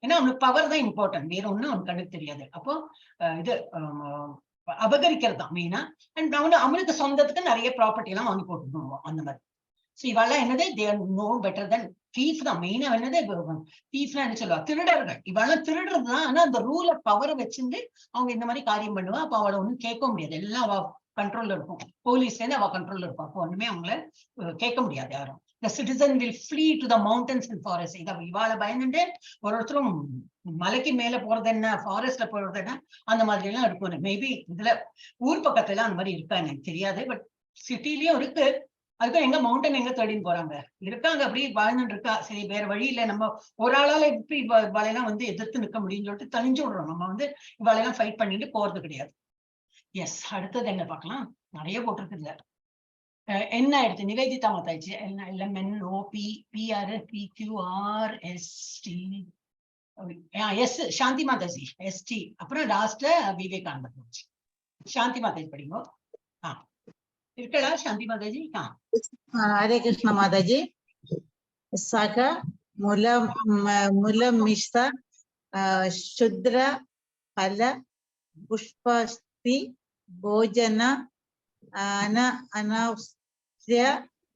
ஏன்னா அவனுக்கு பவர் தான் இம்பார்ட்டன்ட், வேற ஒண்ணும் அவனுக்கு கண்ணுக்கு தெரியாது. அப்போ இது அபகரிக்கிறது தான் மெயினா. அண்ட் அவனுக்கு சொந்தத்துக்கு நிறைய ப்ராப்பர்ட்டி எல்லாம் வாங்கி போட்டுருவோம் அந்த மாதிரி. ஸோ இவெல்லாம் என்னது? they are no better than thief தான் மெயினா. என்னது thiefனா என்ன சொல்லுவா? திருடர்கள். இவெல்லாம் திருடுறது தான். ஆனா அந்த ரூலர் பவரை வச்சிருந்து அவங்க இந்த மாதிரி காரியம் பண்ணுவா. அப்ப அவளை ஒண்ணும் கேட்க முடியாது, எல்லாம் அவ கண்ட்ரோல்ல இருக்கும். போலீஸ்ல இருந்து அவ கண்ட்ரோல்ல இருக்கும். அப்போ ஒண்ணுமே அவங்கள கேட்க முடியாது யாரும். The citizen will flee to the mountains and forests. இவாளை பயந்துட்டு ஒருத்தரும் மலைக்கு மேல போறது என்ன, ஃபாரஸ்ட்ல போறது என்ன, அந்த மாதிரி எல்லாம் இருக்கும். மேபி இதுல ஊர் பக்கத்துல எல்லாம் அந்த மாதிரி இருக்கா எனக்கு தெரியாது. பட் சிட்டிலயும் இருக்கு. அதுக்கும் எங்க மவுண்டன் எங்க தேடின்னு போறாங்க இருக்காங்க. அப்படி வாழ்ந்துட்டு இருக்கா. சரி, வேற வழி இல்லை. நம்ம ஒரு ஆளால எப்படி இவாளையெல்லாம் வந்து எதிர்த்து நிற்க முடியும்னு சொல்லிட்டு தனிஞ்சு விடுறோம். நம்ம வந்து இவாளையெல்லாம் ஃபைட் பண்ணிட்டு போறது கிடையாது. எஸ், அடுத்தது என்ன பார்க்கலாம்? நிறைய போட்டிருக்குல்ல. என்ன எடுத்து? நிவேதிதா மாதாஜி. LMNOPPRPQRST சாந்தி மாதாஜி ST. அப்புறம் லாஸ்ட்ல விவேகானந்தா. சாந்தி மாதாஜி படிங்கோ. இருக்கலா சாந்தி மாதாஜி? ஹரே கிருஷ்ண மாதாஜி. சக முலமிஷ்ட சுத்ர பல புஷ்பஸ்தி போஜன அனௌஸ்ய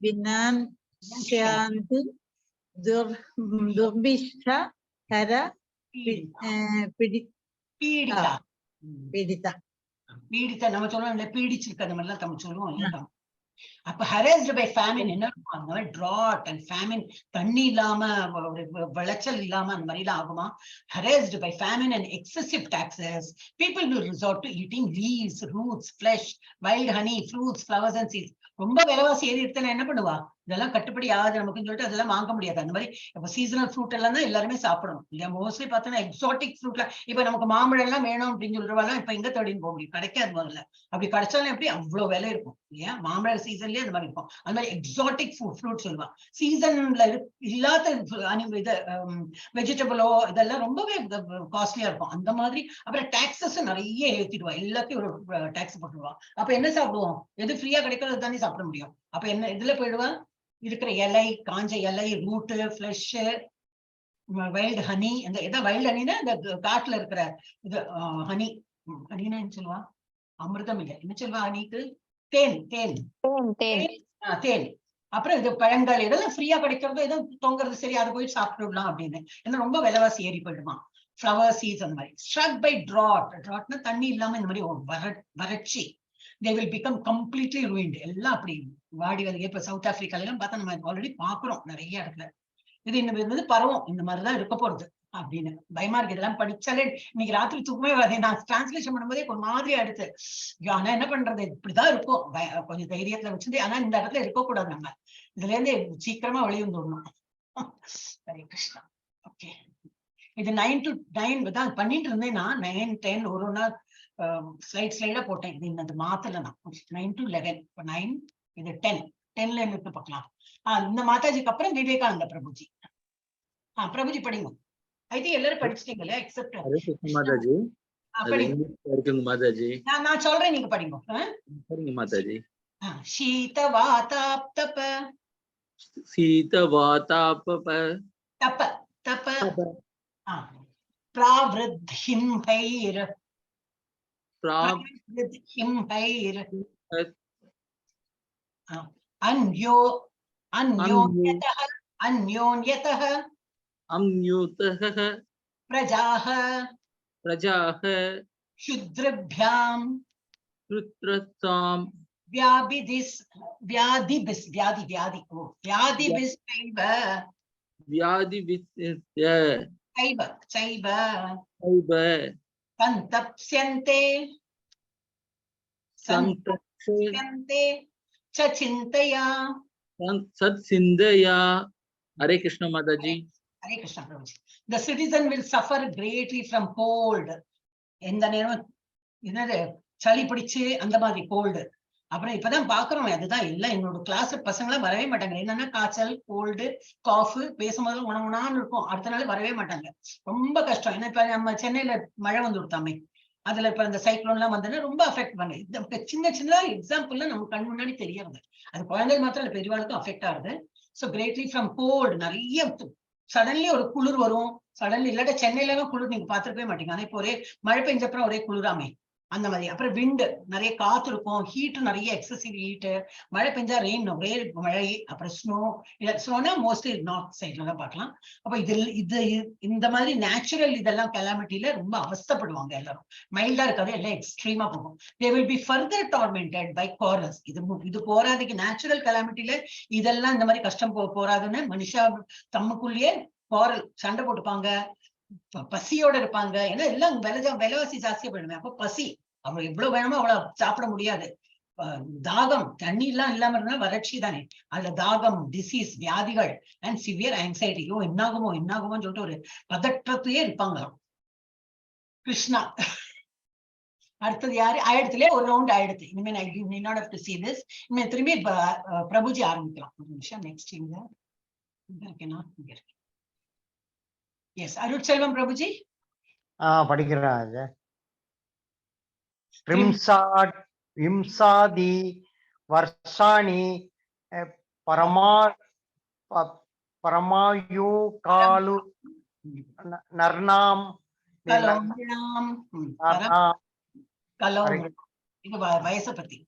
வினான்ஸ்யாந்தி துர்பிஷ்ட கர பீடித்த நம்ம சொல்லுவோம், பீடிச்சிருக்க அந்த மாதிரிலாம் நம்ம சொல்லுவோம் இல்ல. அப்ப harassed by famine என்ன இருக்கும்? அந்த மாதிரி drought and famine, தண்ணி இல்லாம விளைச்சல் இல்லாம அந்த மாதிரி எல்லாம் ஆகுமா? harassed by famine and excessive taxes, people will resort to eating leaves, roots, flesh, wild honey, fruits, flowers and seeds. ரொம்ப விலைவாசி ஏறி எடுத்தா என்ன பண்ணுவா? இதெல்லாம் கட்டுப்படி ஆகுது நமக்குன்னு சொல்லிட்டு அதெல்லாம் வாங்க முடியாது. அந்த மாதிரி இப்ப சீசனல் ஃப்ரூட் எல்லாம் தான் எல்லாருமே சாப்பிடணும் இல்லையா? மோஸ்ட்லி பார்த்தோன்னா எக்ஸாட்டிக் ஃப்ரூட்லாம் இப்ப நமக்கு மாம்பழம் எல்லாம் வேணும் அப்படின்னு சொல்றவாலாம் இப்ப எங்க தேடின்னு போக முடியும்? கிடைக்காது முதல்ல. அப்படி கிடைச்சாலும் எப்படி அவ்வளவு விலை இருக்கும் இல்லையா? மாம்பழ சீசன்லயே அந்த மாதிரி இருக்கும். அந்த மாதிரி எக்ஸாட்டிக் ஃப்ரூட் சொல்லுவா. சீசன்ல இல்லாத இது வெஜிடபிளோ இதெல்லாம் ரொம்பவே காஸ்ட்லியா இருக்கும். அந்த மாதிரி அப்புறம் டாக்ஸஸ் நிறைய ஏற்றிடுவா. எல்லாத்தையும் ஒரு டாக்ஸ் போட்டுருவா. அப்ப என்ன சாப்பிடுவோம்? எது ஃப்ரீயா கிடைக்கிறது தானே சாப்பிட முடியும். அப்ப என்ன இதுல போயிடுவா? இருக்கிற இலை, காஞ்ச இலை, ரூட்டு, ஃபிளஷ், வைல்டு ஹனி. அந்த எதாவது வைல்டு ஹனினா இந்த காட்டுல இருக்கிற இது ஹனி. ஹனினா என்ன சொல்லுவா? அமிர்தம் இல்லை, என்ன சொல்லுவா ஹனிக்கு? தேன். அப்புறம் இது பழங்கள் இதெல்லாம் ஃப்ரீயா கிடைக்கிறதோ ஏதோ தொங்குறது, சரி அதை போய் சாப்பிட்டு விடலாம் அப்படின்னு. ஏன்னா ரொம்ப விலைவாசி ஏறி போயிடுமா. ஃப்ளவர் சீட்ஸ் அந்த மாதிரி. ஸ்ட்ரக் பை ட்ராட்னா தண்ணி இல்லாம இந்த மாதிரி வறட்சி. they will become completely ruined. எல்லாம் அப்படி வாடி வந்து இப்ப சவுத் ஆப்பிரிக்கால எல்லாம் பார்த்தா நம்ம ஆல்ரெடி பாக்குறோம் நிறைய இடத்துல. இது இந்த பரவும் இந்த மாதிரிதான் இருக்க போறது அப்படின்னு பயமா இருக்கு. இதெல்லாம் படிச்சாலே இன்னைக்கு ராத்திரி தூக்கமே வருது. நான் டிரான்ஸ்லேஷன் பண்ணும்போதே ஒரு மாதிரி அடுத்து ஆனா என்ன பண்றது, இப்படிதான் இருக்கும். கொஞ்சம் தைரியத்துல வச்சிருந்து ஆனா இந்த இடத்துல இருக்கக்கூடாது. நம்ம இதுல இருந்து சீக்கிரமா வெளியே வந்துடணும். ஹரே கிருஷ்ணா. ஓகே, இது 9 to 9 தான் பண்ணிட்டு இருந்தேன் நான். 9, 10 ஒரு நாள் ஸ்லைடா போட்டேன். இது இன்னது மாத்தல நான். 9 to 11. இப்ப 9 இது 10ல இருந்து பார்க்கலாம். இந்த மாதாஜிக்கு அப்புறம் விவேகானந்த பிரபுஜி. பிரபுஜி படிங்க. ஐ திங்க் எல்லாரும் படிச்சிட்டீங்களா எக்ஸெப்ட் மாதாஜி. படிங்க மாதாஜி. நான் சொல்றேன், நீங்க படிங்க. சரிங்க மாதாஜி. ஷீத வாதாப்தப தப pravridhimhair अन्योन्यतः प्रजाः शुद्रभ्यां संतप्स्यन्ते च चिन्तया सत्सिंधया. Hare Krishna Mataji. Hare Krishna Prabhuji. The citizen will suffer greatly from cold. எந்த நேரம் என்னது சளி பிடிச்சு அந்த மாதிரி கோல்டு. அப்புறம் இப்பதான் பாக்குறோம், அதுதான் எல்லாம் என்னோட கிளாஸ் பசங்களாம் வரவே மாட்டாங்க. என்னன்னா காய்ச்சல், கோல்டு, காஃப், பேசும்போது உணவுனான்னு இருக்கும், அடுத்த நாள் வரவே மாட்டாங்க. ரொம்ப கஷ்டம். ஏன்னா இப்ப நம்ம சென்னையில மழை வந்து கொடுத்தாமே, அதுல இப்ப இந்த சைக்ளோன் எல்லாம் வந்ததுன்னா ரொம்ப அஃபெக்ட் பண்ணு. சின்ன சின்ன எக்ஸாம்பிள்ல நம்ம கண் முன்னாடி தெரியறது. அது குழந்தைகள் மாத்திரம் இல்ல, பெரியவாளுக்கும் அஃபெக்ட் ஆகுது. So greatly from cold. நிறைய சடன்லி ஒரு குளிர் வரும், சடன்லி இல்லாட்ட சென்னையில எல்லாம் குளிர் நீங்க பாத்துருக்கவே மாட்டீங்க. ஆனா இப்போ ஒரே மழை பெஞ்சப்பறம் ஒரே குளிராமே அந்த மாதிரி. அப்புறம் விண்டு, நிறைய காத்து இருக்கும், ஹீட், நிறைய எக்ஸசிவ் ஹீட். மழை பெஞ்சா ரெயின், ஒரே மழை. அப்புறம் ஸ்னோ, ஸ்னோனா மோஸ்ட்லி நார்த் சைட்ல தான் பார்க்கலாம். அப்ப இது இந்த மாதிரி நேச்சுரல் இதெல்லாம் கெலாமிட்டில ரொம்ப அவஸ்தப்படுவாங்க எல்லாரும். மைல்டா இருக்காது, எல்லாம் எக்ஸ்ட்ரீமா போகும். they will be further tormented by quarrels. இது போராதுக்கு நேச்சுரல் கெலாமிட்டில இதெல்லாம் இந்த மாதிரி கஷ்டம் போராதுன்னு மனுஷா தம்முக்குள்ளேயே குவாரல், சண்டை போட்டுப்பாங்க, பசியோட இருப்பாங்க. ஏன்னா எல்லாம் விலைவாசி ஜாஸ்தியா போயிடுமே. அப்ப பசி, அவங்க எவ்வளவு வேணுமோ அவ்வளவு சாப்பிட முடியாது. தாகம், தண்ணி எல்லாம் இல்லாம இருந்தா வறட்சி தானே. அதுல தாகம், டிசீஸ், வியாதிகள் அண்ட் சிவியர் ஆங்ஸைட்டி. என்னாகுமோன்னு சொல்லிட்டு ஒரு பதற்றத்தையே இருப்பாங்க. கிருஷ்ணா. அடுத்தது யாரு? ஆயிடுத்துலயே ஒரு ரவுண்ட் ஆயிடுத்து. இனிமே இனிமே திரும்பி பிரபுஜி ஆரம்பிக்கலாம். ஒரு நிமிஷம். நெக்ஸ்ட் இங்க இருக்கேனா? இங்க இருக்கு. Yes, Arutselvam Prabhuji. படிக்கிறேன். விம்சாதி வர்ஷாணி பரமாயு காலு நர்ணாம் வயசை பத்தி.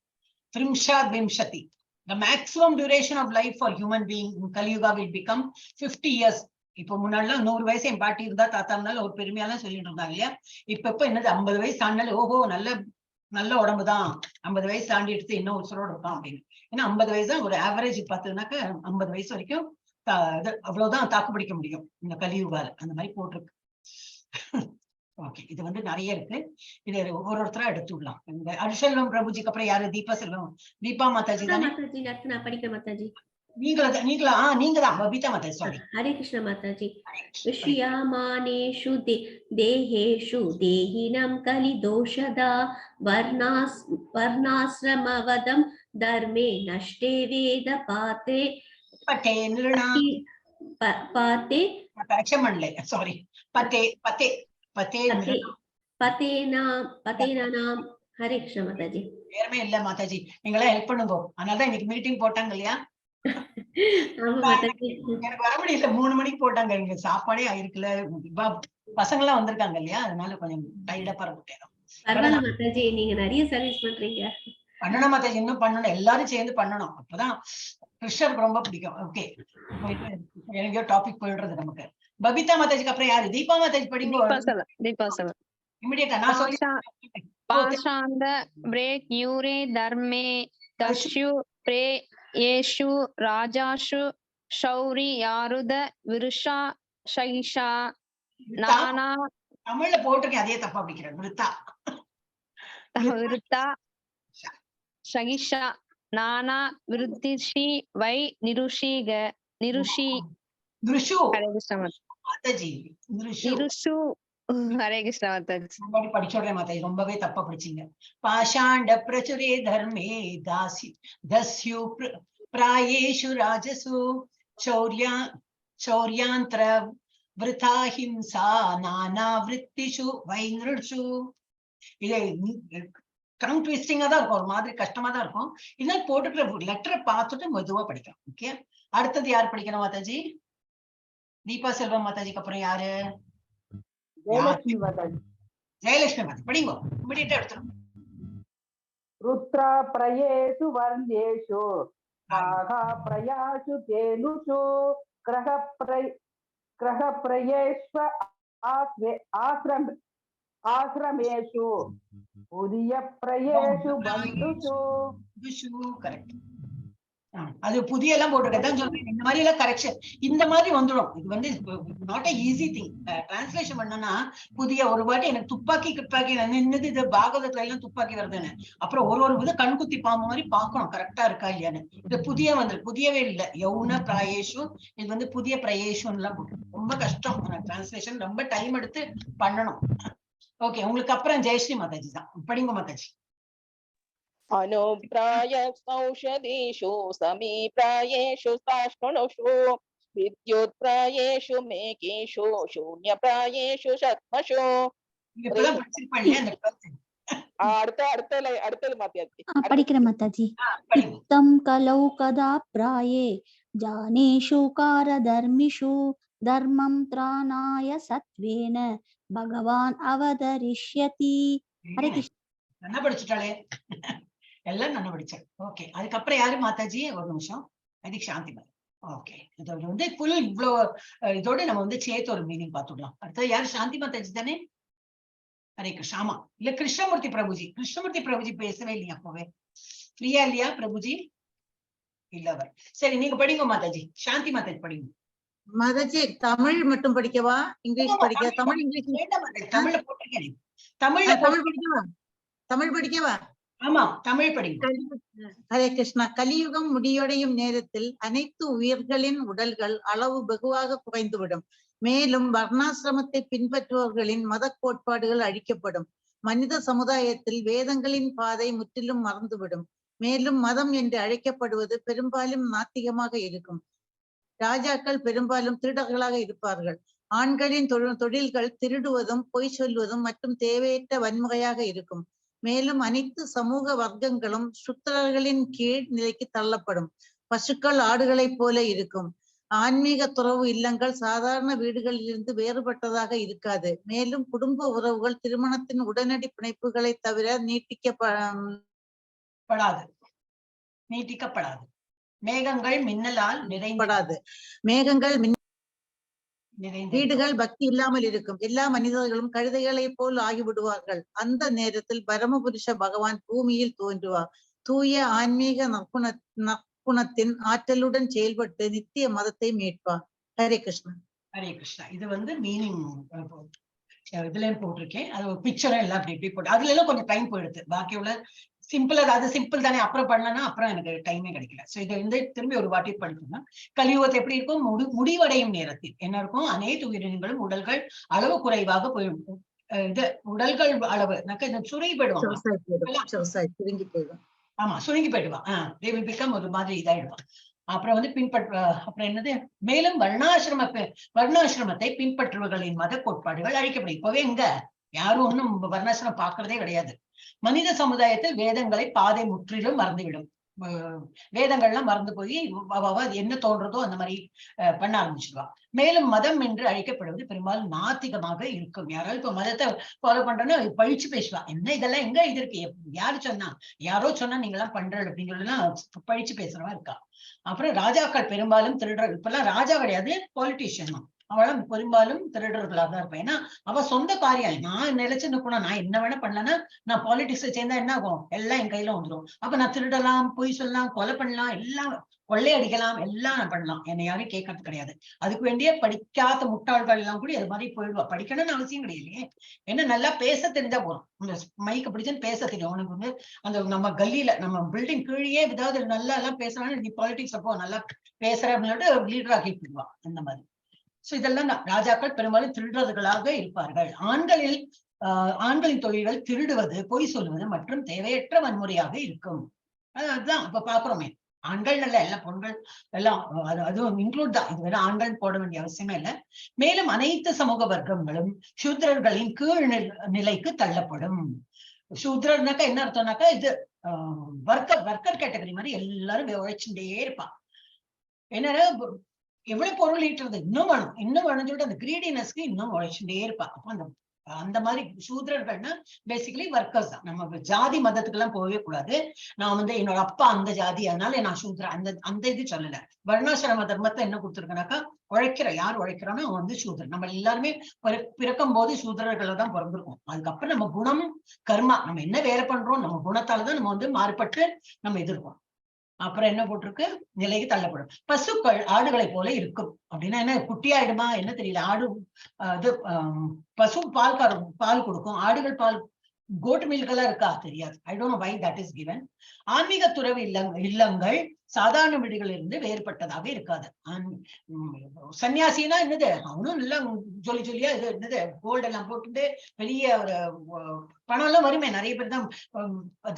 Vimshati. The maximum duration of life for human being in Kali Yuga will become 50 years. இப்போ முன்னாடிலாம் 100 வயசு என் பாட்டி இருந்தா, தாத்தா இருந்தாலும் ஒரு பெருமையாலாம் சொல்லிட்டு இருந்தாங்க இல்லையா? இப்ப என்னது 50 வயசு தாண்டினாலும் ஓஹோ நல்ல உடம்புதான், 50 வயசு தாண்டி எடுத்து இன்னும் உசுரோட இருக்கான் அப்படின்னு. ஏன்னா 50 வயசு தான் ஒரு ஆவரேஜ். பார்த்ததுனாக்க 50 வயசு வரைக்கும் அவ்வளவுதான் தாக்கு பிடிக்க முடியும் இந்த கலியுகால. அந்த மாதிரி போட்டிருக்கு. ஓகே, இது வந்து நிறைய இருக்கு. இது ஒவ்வொருத்தரா எடுத்துடலாம். இந்த அருஷெல்வம் பிரபுஜிக்கு அப்புறம் யாரு? தீபா செல்வம். தீபா மாதாஜி தானே? நான் படிக்கிறேன் மாதாஜி. நீங்கதான் பபிதா மாதாஜி. சாரி. ஹரே கிருஷ்ண மாதாஜி. விஷயாமானேஷு தேஹேஷு தேஹினம் கலி தோஷதா வர்ணாஸ்ரமவதம் தர்மே நஷ்டே வேத பாத்தே பட்டே பாத்தே கரெக்ஷன் பண்ணல. சாரி. பதேனாம். ஹரே கிருஷ்ண மாதாஜி. நேரமே இல்ல மாதாஜி, நீங்களாம் ஹெல்ப் பண்ணுங்க. அதனாலதான் இன்னைக்கு மீட்டிங் போட்டாங்க இல்லையா? எனக்கு வர முடியல. 3 மணிக்கு போட்டாங்க. இங்க சாப்பாடே ஆயிருக்குல, பசங்க எல்லாம் வந்திருக்காங்க இல்லையா? அதனால கொஞ்சம் டைடா பரவிட்டேன். மாதாஜி, நீங்க நிறைய சர்வீஸ் பண்றீங்க. பண்ணணும் மாதாஜி, இன்னும் பண்ணணும். எல்லாரும் சேர்ந்து பண்ணணும். அப்பதான் கிருஷ்ணருக்கு ரொம்ப பிடிக்கும். ஓகே, எங்கேயோ டாபிக் போயிடுறது நமக்கு. பபிதா மாதாஜிக்கு அப்புறம் யாரு? தீபா மாதாஜி படிங்க. இமிடியேட்டா நான் சொல்லி பாஷாந்த பிரேக் யூரே தர்மே தஷ்யு பிரே ஏஷு ராஜாஷு ஷௌரி யாருத விருஷா ஷைஷா நானா. தமிழ்ல போட்டிருக்கேன், அதே தப்பா பிடிக்கிறேன். விருத்தா ஷகிஷா நானா விருத்திஷி வை நிருஷி நிருஷு. ஹரே கிருஷ்ண மாதாஜி. நிருஷு. ஹரே கிருஷ்ண மாதாஜி. படிச்சோடுறேன் மாதாஜி, ரொம்பவே தப்பா பிடிச்சீங்க. பாஷாண்ட பிரச்சுரே தர்மே தஸ்யு பிராயேஷு ராஜசு சௌர்யாந்திர விருதா ஹிம்சா நானா விருத்திஷு வைநிருஷு. இது டங் ட்விஸ்டிங்கா தான் இருக்கும், ஒரு மாதிரி கஷ்டமா தான் இருக்கும். இதனால போட்டுக்கிற லெட்டரை பார்த்துட்டு மெதுவா படிக்கலாம். ஓகே, அடுத்தது யார் படிக்கணும் மாதாஜி? தீபா செல்வம் மாதாஜிக்கு அப்புறம் யாரு? ஜெயலட்சுமி மாதாஜி. ஜெயலட்சுமி மாதாஜி படிங்கோ, இமிடியேட்டா எடுத்துரும். ருத்ரா பிரயேஷு வர்ணேஷு மாகா பிரயாசு தேனுஷு கிரக பிரயேஷ்வ ஆசிரமேஷு உரிய பிரயேஷு பந்துஷு. கரெக்ட். அது புதிய எல்லாம் போட்டுருக்கதான் சொல்றேன். இந்த மாதிரி எல்லாம் கரெக்ஷன் இந்த மாதிரி வந்துடும். இது வந்து not a easy thing. Translation பண்ணனா புதிய ஒரு வாட்டி எனக்கு துப்பாக்கி என்னது இது பாகவதத்துல எல்லாம் துப்பாக்கி வருதுன்னு அப்புறம் ஒரு இது கண்குத்தி பாம்பு மாதிரி பாக்கணும் கரெக்டா இருக்கா இல்லையான்னு. இது புதிய புதியவே இல்லை. யௌன பிராயேஷும் இது வந்து புதிய பிரயேஷம் எல்லாம் ரொம்ப கஷ்டம். டிரான்ஸ்லேஷன் ரொம்ப டைம் எடுத்து பண்ணணும். ஓகே, உங்களுக்கு அப்புறம் ஜெயஸ்ரீ மாதாஜி தான். படிங்க மாதாஜி. अनुप्राय औषधेषु समीप्रायेषु साष्णुषु विद्युत्प्रायेषु मेकेषु शून्यप्रायेषु शत्मषु. அடுத்தது மாத்தியாச்சு. படிக்கிறேன் மாதாஜி. இத்தம் கலௌ கதா பிராயே ஜானேஷு காரதர்மிஷு தர்மம் த்ராணாய சத்வேன பகவான் அவதரிஷ்யதி. ஹரே கிருஷ்ணா. நல்லா படிச்சுட்டாளே, எல்லாம் நல்லா படிச்சேன். ஓகே, அதுக்கப்புறம் யாரு மாதாஜி? ஒரு நிமிஷம். அதுக்கு சாந்தி மாதா. ஓகே, இதோட வந்து ஃபுல் இவ்வளோ இதோட நம்ம வந்து சேர்த்து ஒரு மீனிங் பார்த்துடலாம். அடுத்தது யாரு? சாந்தி மாதாஜி தானே? ஹரே கிருஷ்ணா. ஆமா, இல்ல கிருஷ்ணமூர்த்தி பிரபுஜி. கிருஷ்ணமூர்த்தி பிரபுஜி பேசவே இல்லையா? அப்பவே ஃப்ரீயா இல்லையா பிரபுஜி? இல்லவர். சரி, நீங்க படிங்க மாதாஜி. சாந்தி மாதாஜி படிங்க. மாதாஜி தமிழ் மட்டும் படிக்கவா, இங்கிலீஷ் படிக்க? தமிழ் இங்கிலீஷ் தமிழ்ல போட்டிருக்கேன். தமிழ் படிக்கவா? தமிழ் படிக்கவா? ஆமா, தமிழ் படிங்க. ஹரே கிருஷ்ணா. கலியுகம் முடிவடையும் நேரத்தில் அனைத்து உயிர்களின் உடல்கள் அளவு வெகுவாக குறைந்துவிடும். மேலும் வர்ணாசிரமத்தை பின்பற்றுபவர்களின் மத கோட்பாடுகள் அழிக்கப்படும். மனித சமுதாயத்தில் வேதங்களின் பாதை முற்றிலும் மறந்துவிடும். மேலும் மதம் என்று அழைக்கப்படுவது பெரும்பாலும் நாத்திகமாக இருக்கும். ராஜாக்கள் பெரும்பாலும் திருடர்களாக இருப்பார்கள். ஆண்களின் தொழில்கள் திருடுவதும் பொய் சொல்வதும் மற்றும் தேவையற்ற வன்முறையாக இருக்கும். மேலும் அனைத்து சமூக வர்க்கங்களும் சுத்திரர்களின் கீழ் நிலைக்கு தள்ளப்படும். பசுக்கள் ஆடுகளைப் போல இருக்கும். ஆன்மீக துறவு இல்லங்கள் சாதாரண வீடுகளிலிருந்து வேறுபட்டதாக இருக்காது. மேலும் குடும்ப உறவுகள் திருமணத்தின் உடனடி பிணைப்புகளை தவிர நீட்டிக்கப்படாது. மேகங்கள் மின்னலால் நிறைப்படாது. மேகங்கள் வீடுகள் பக்தி இல்லாமல் இருக்கும். எல்லா மனிதர்களும் கழுதைகளை போல் ஆகிவிடுவார்கள். அந்த நேரத்தில் பரமபுருஷ பகவான் பூமியில் தோன்றுவார். தூய ஆன்மீக நற்குணத்தின் ஆற்றலுடன் செயல்பட்டு நித்திய மதத்தை மீட்பார். ஹரே கிருஷ்ணா. ஹரே கிருஷ்ணா. இது வந்து மீனிங் இதுலயும் போட்டிருக்கேன். அது பிக்சரும் எல்லாம் அப்படி இப்படி போட்டு அதுல எல்லாம் கொஞ்சம் டைம் போயிடுது. பாக்கி உள்ள சிம்பிளா அது சிம்பிள் தானே. அப்புறம் பண்ணலன்னா அப்புறம் எனக்கு டைமே கிடைக்கல. சோ இதை வந்து திரும்பி ஒரு வாட்டி படிக்கணும்னா கலியுகத்தை எப்படி இருக்கும்? முடிவடையும் நேரத்தில் என்ன இருக்கும்? அனைத்து உயிரினங்களும் உடல்கள் அளவு குறைவாக போயிடும். இது உடல்கள் அளவு சுருங்கி போயிடுவாங்க. ஆமா, சுருங்கி போயிடுவான். they will become ஒரு மாதிரி இதாயிடுவான். அப்புறம் வந்து அப்புறம் என்னது? மேலும் வர்ணாசிரமத்தை பின்பற்றுவர்களின் மத கோட்பாடுகள் அழிக்கப்படும். இப்பவே எங்க யாரும் ஒன்னும் வர்ணாசிரமம் பாக்குறதே கிடையாது. மனித சமுதாயத்தில் வேதங்களை பாதை முற்றிலும் மறந்துவிடும். வேதங்கள்லாம் மறந்து போய் என்ன தோன்றதோ அந்த மாதிரி பண்ண ஆரம்பிச்சிடுவா. மேலும் மதம் என்று அழைக்கப்படுவது பெரும்பாலும் நாத்திகமாக இருக்கும். யாராவது இப்ப மதத்தை ஃபாலோ பண்றோன்னா பழிச்சு பேசுவா. என்ன இதெல்லாம் எங்க இது இருக்கு? யாரு சொன்னா? யாரோ சொன்னா நீங்க எல்லாம் பண்றது அப்படின்னு சொல்லலாம் பழிச்சு பேசுறவா இருக்கா. அப்புறம் ராஜாக்கள் பெரும்பாலும் திருடர். இப்பெல்லாம் ராஜா கிடையாது, பாலிட்டிஷியன் தான். அவளும் பெரும்பாலும் திருடர்களாக தான் இருப்பேன். ஏன்னா அவ சொந்த காரியம். நான் நினைச்சு நிக்கணும், நான் என்ன வேணா பண்ணலன்னா நான் பாலிடிக்ஸ்ல சேர்ந்தா என்ன ஆகும்? எல்லாம் என் கையில வந்துடும். அப்ப நான் திருடலாம், பொய் சொல்லலாம், கொலை பண்ணலாம், எல்லாம் கொள்ளையடிக்கலாம், எல்லாம் நான் பண்ணலாம். என்னை யாரும் கேட்கறது கிடையாது. அதுக்கு வேண்டிய படிக்காத முட்டாள்கள் எல்லாம் கூட அது மாதிரி போயிடுவா. படிக்கணும்னு அவசியம் கிடையாது. ஏன்னா நல்லா பேச தெரிஞ்சா போறோம். இந்த மைக்கு பிடிச்சுன்னு பேச தெரியும். உனக்கு வந்து அந்த நம்ம கல்லியில நம்ம பில்டிங் கீழே ஏதாவது நல்லா எல்லாம் பேசுறான்னு நீ பாலிடிக்ஸ் அப்போ நல்லா பேசுற அப்படின்னு லீடர் ஆக்கி போயிடுவா. அந்த மாதிரி. சோ இதெல்லாம் ராஜாக்கள் பெரும்பாலும் திருடுறதுகளாக இருப்பார்கள். ஆண்களின் தொழில்கள் திருடுவது, பொய் சொல்லுவது மற்றும் தேவையற்ற வன்முறையாக இருக்கும். அதுதான் இப்ப பாக்குறோமே. ஆண்கள் நல்ல எல்லா பொண்கள் எல்லாம் அதுவும் இன்க்ளூட் தான். இது வேற ஆண்கள் போட வேண்டிய அவசியமே இல்லை. மேலும் அனைத்து சமூக வர்க்கங்களும் சூத்திரர்களின் கீழ் நிலைக்கு தள்ளப்படும். சூத்திரர்னாக்கா என்ன அர்த்தம்னாக்கா இது வர்க்கர் கேட்டகரி மாதிரி எல்லாரும் உழைச்சுட்டே இருப்பான். என்னன்னா எவ்வளவு பொருள் ஈட்டுறது, இன்னும் வேணும் இன்னும் வேணும்னு சொல்லிட்டு அந்த கிரீடினஸ்க்கு இன்னும் உழைச்சுட்டே இருப்பா. அப்ப அந்த மாதிரி சூத்ரர்கள்னா பேசிக்கலி ஒர்க்கர்ஸ் தான். நம்ம ஜாதி மதத்துக்கு எல்லாம் போகவே கூடாது. நான் வந்து என்னோட அப்பா அந்த ஜாதி, அதனால நான் சூத்ரன் அந்த இது சொல்லல. வர்ணாசிரம தர்மத்தை என்ன கொடுத்துருக்கனாக்கா, யார் உழைக்கிறானோ அவன் வந்து சூத்ரன். நம்ம எல்லாருமே பிறக்கும் போது சூத்ரர்களை தான் பிறந்திருக்கோம். அதுக்கப்புறம் நம்ம குணம் கர்மா, நம்ம என்ன வேலை பண்றோம், நம்ம குணத்தாலதான் நம்ம வந்து மாறுபட்டு நம்ம இது இருக்கோம். அப்புறம் என்ன போட்டிருக்கு, நிலைக்கு தள்ளப்படும். பசுக்கள் ஆடுகளை போல இருக்கும் அப்படின்னா என்ன, குட்டியாயிடுமா என்ன தெரியல. ஆடு இது பசு பால் கொடுக்கும், ஆடுகள் பால் கோட் மில்க் எல்லாம் இருக்கா தெரியாது. I don't know why that is given. ஆன்மீக துறவு இல்லங்கள் சாதாரண வீடுகளிலிருந்து வேறுபட்டதாக இருக்காது. சன்னியாசினா என்னது, அவனும் நல்லா சொல்லியா இது என்னது கோல்டு எல்லாம் போட்டுட்டு பெரிய ஒரு பணம் எல்லாம் வருமே. நிறைய பேர் தான்